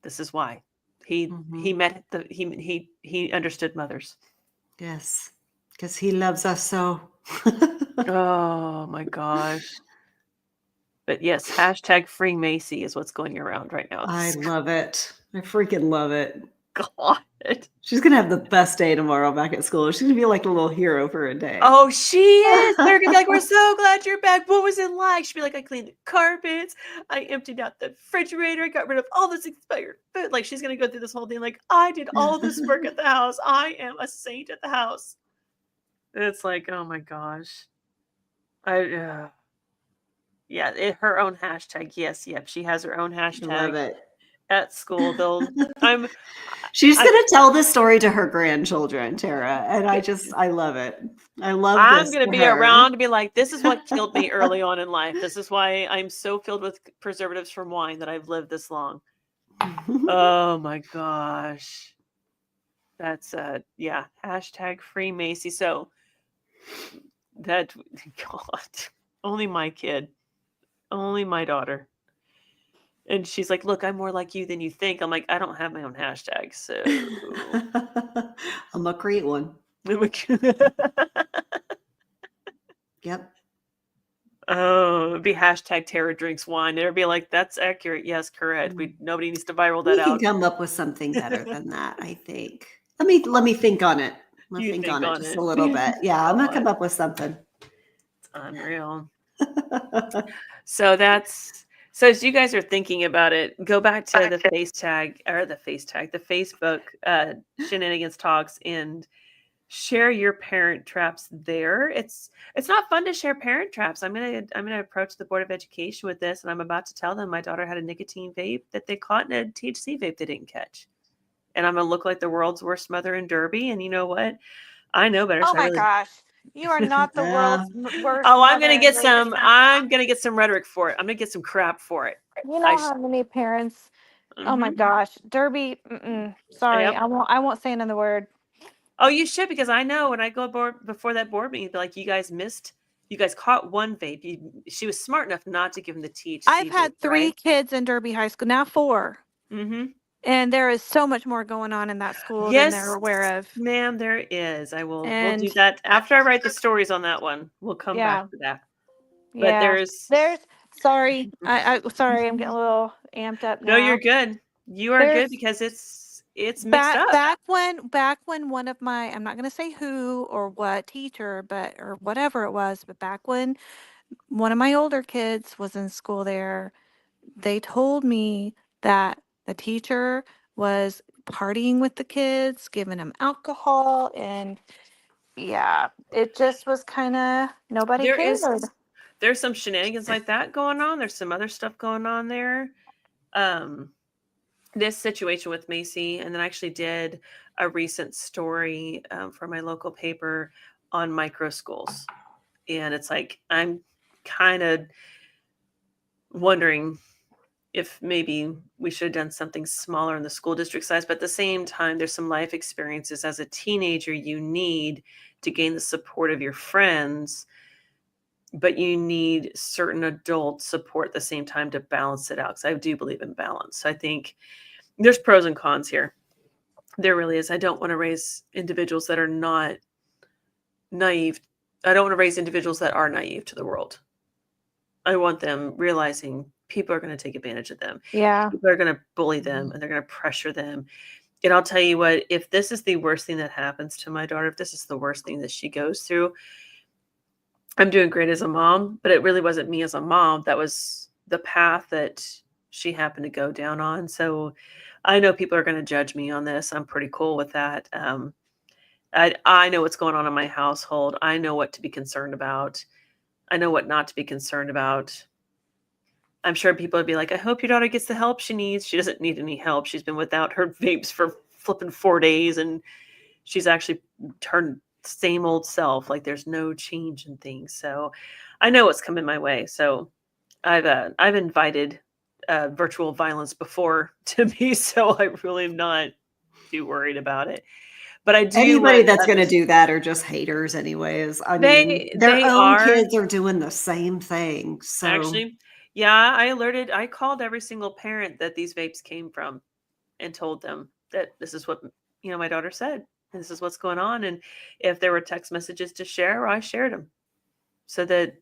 This is why he met he understood mothers. Yes, because he loves us so. Oh my gosh. But yes, hashtag free Macy is what's going around right now. I love it. I freaking love it. God. She's gonna have the best day tomorrow back at school. She's gonna be like a little hero for a day. Oh, she is. They're gonna be like, "We're so glad you're back. What was it like?" She'll be like, "I cleaned the carpets. I emptied out the refrigerator. I got rid of all this expired food." Like she's gonna go through this whole thing. Like I did all this work at the house. I am a saint at the house. And it's like, oh my gosh. Yeah, her own hashtag. Yes, yep. She has her own I love hashtag it. at school. I'm She's I- gonna tell this story to her grandchildren, Tara, and I love it. I love I'm this gonna for be her. around to be like, this is what killed me early on in life. This is why I'm so filled with preservatives from wine that I've lived this long. Oh my gosh. That's yeah, hashtag free Macy. So that God, only my kid, only my daughter. And she's like, look, I'm more like you than you think. I'm like, I don't have my own hashtag, so I'm gonna create one. Yep. Oh, it'd be hashtag Tara drinks wine. It'd be like, that's accurate. Yes, correct. Nobody needs to viral We that can out. come up with something better than that, I think. Let me think on it. Let me You think think on it on just it. a little bit. Yeah, I'm gonna come God. up with something. It's unreal. So as you guys are thinking about it, go back to the the Facebook shenanigans talks and share your parent traps there. It's not fun to share parent traps. I'm gonna approach the Board of Education with this, and I'm about to tell them my daughter had a nicotine vape that they caught and a THC vape they didn't catch. And I'm gonna look like the world's worst mother in Derby. And you know what? I know better. Oh So I my really gosh. You are not the Yeah. worst Oh, I'm mother gonna in get the some. I'm gonna get some rhetoric for it. I'm gonna get some crap for it. You I. know how many parents? Oh my Mhm. gosh, Derby. Sorry, Yep. I won't say another word. Oh, you should, because I know when I go board before that board meeting, like you guys missed. You guys caught one vape. She was smart enough not to give him the THC I've vape, had 3 right? kids in Derby High School, now 4, Mm-hmm. and there is so much more going on in that school than they're Yes, aware of. ma'am, there is. We'll do And that after I write the stories on that one. We'll come back yeah, to that. But yeah. there's Sorry, sorry, I'm getting a little amped up no, you're now. good. You are good There's because it's mixed up. back when one of my, I'm not going to say who or what teacher, but or whatever it was, but back when one of my older kids was in school there, they told me that the teacher was partying with the kids, giving them alcohol, and yeah, it just was kind of nobody There cared. is there's some shenanigans like that going on. There's some other stuff going on there. This situation with Macy, and then I actually did a recent story for my local paper on micro schools. And it's like, I'm kind of wondering if maybe we should have done something smaller in the school district size, but at the same time, there's some life experiences as a teenager you need to gain the support of your friends, but you need certain adult support at the same time to balance it out. Because I do believe in balance. So I think there's pros and cons here. There really is. I don't want to raise individuals that are not naive. I don't want to raise individuals that are naive to the world. I want them realizing people are going to take advantage of them. Yeah. People are going to bully them and they're going to pressure them. And I'll tell you what, if this is the worst thing that happens to my daughter, if this is the worst thing that she goes through, I'm doing great as a mom, but it really wasn't me as a mom. That was the path that she happened to go down on. So I know people are going to judge me on this. I'm pretty cool with that. I know what's going on in my household. I know what to be concerned about. I know what not to be concerned about. I'm sure people would be like, I hope your daughter gets the help she needs. She doesn't need any help. She's been without her vapes for flipping 4 days, and she's actually turned same old self. Like there's no change in things. So I know what's coming my way. So I've invited virtual violence before to me, so I really am not too worried about it. But I do Anybody want that's going to others. do that are just haters anyways. I mean, They their they own are kids are doing the same thing. So actually, yeah. I called every single parent that these vapes came from and told them that this is what my daughter said. And this is what's going on. And if there were text messages to share, I shared them so that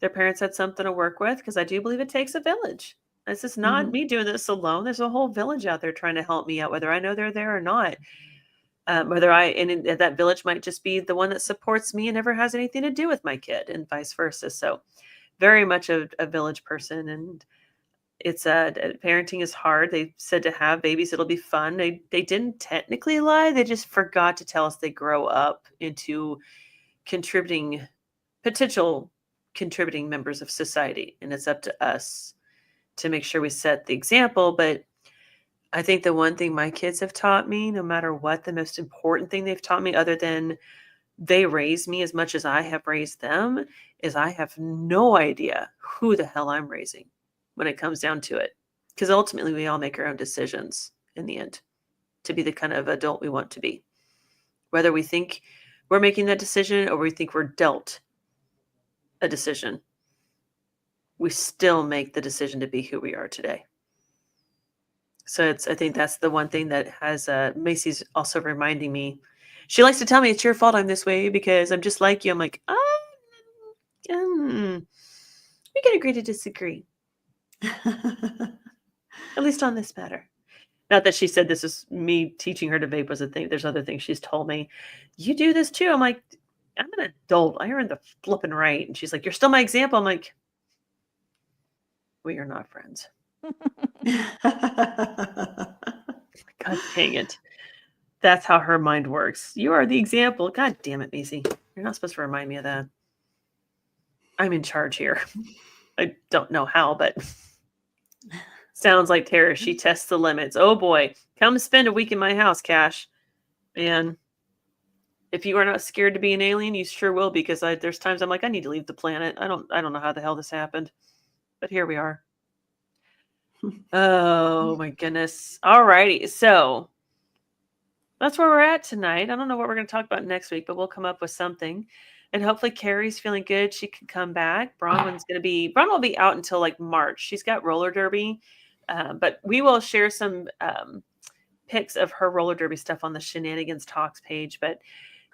their parents had something to work with. Because I do believe it takes a village. This is not Mhm. me doing this alone. There's a whole village out there trying to help me out, whether I know they're there or not. Whether that village might just be the one that supports me and never has anything to do with my kid, and vice versa. So very much a village person. And it's parenting is hard. They said to have babies, it'll be fun. They didn't technically lie. They just forgot to tell us they grow up into potential contributing members of society. And it's up to us to make sure we set the example. But I think the one thing my kids have taught me, no matter what, the most important thing they've taught me, other than they raised me as much as I have raised them, is I have no idea who the hell I'm raising when it comes down to it. Because ultimately, we all make our own decisions in the end to be the kind of adult we want to be. Whether we think we're making that decision or we think we're dealt a decision, we still make the decision to be who we are today. So I think that's the one thing that has Macy's also reminding me. She likes to tell me it's your fault I'm this way because I'm just like you. I'm like, we can agree to disagree. At least on this matter. Not that she said this is me teaching her to vape was a thing. There's other things she's told me. You do this too. I'm like, I'm an adult. I earned the flippin' right. And she's like, you're still my example. I'm like, we are not friends. God dang it. That's how her mind works. You are the example. God damn it, Macy. You're not supposed to remind me of that. I'm in charge here. I don't know how, but sounds like Tara. She tests the limits. Oh boy. Come spend a week in my house, Cash. And if you are not scared to be an alien, you sure will, because there's times I'm like, I need to leave the planet. I don't know how the hell this happened. But here we are. Oh my goodness. All righty. So that's where we're at tonight. I don't know what we're going to talk about next week, but we'll come up with something. And hopefully Carrie's feeling good. She can come back. Bronwyn will be out until like March. She's got roller derby. But we will share some pics of her roller derby stuff on the Shenanigans Talks page. But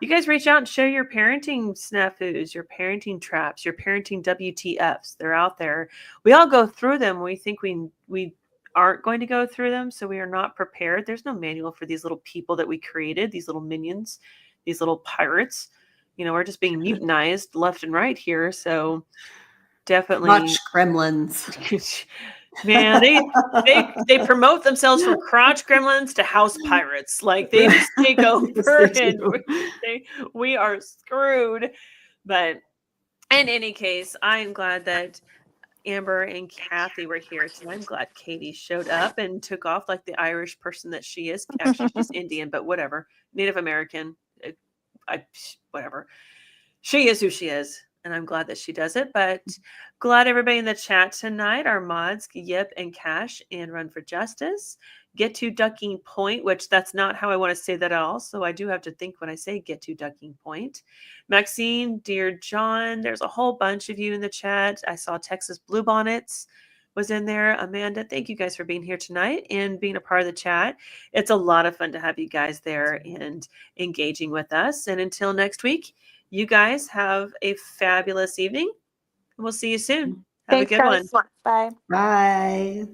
you guys reach out and share your parenting snafus, your parenting traps, your parenting WTFs. They're out there. We all go through them. We think we aren't going to go through them, so we are not prepared. There's no manual for these little people that we created, these little minions, these little pirates. We're just being mutinized left and right here. So definitely Watch gremlins. Man, they promote themselves from crotch gremlins to house pirates. Like they just take over, and we are screwed. But in any case, I'm glad that Amber and Kathy were here tonight. I'm glad Katie showed up and took off like the Irish person that she is. Actually, she's Indian, but whatever. Native American, whatever. She is who she is. And I'm glad that she does it, but glad everybody in the chat tonight, our mods, Yip and Cash and Run for Justice, Get to Ducking Point, which that's not how I want to say that at all. So I do have to think when I say Get to Ducking Point. Maxine, Dear John, there's a whole bunch of you in the chat. I saw Texas Bluebonnets was in there. Amanda, thank you guys for being here tonight and being a part of the chat. It's a lot of fun to have you guys there and engaging with us. And until next week, you guys have a fabulous evening. We'll see you soon. Have Thanks, a good one. guys. Bye. Bye.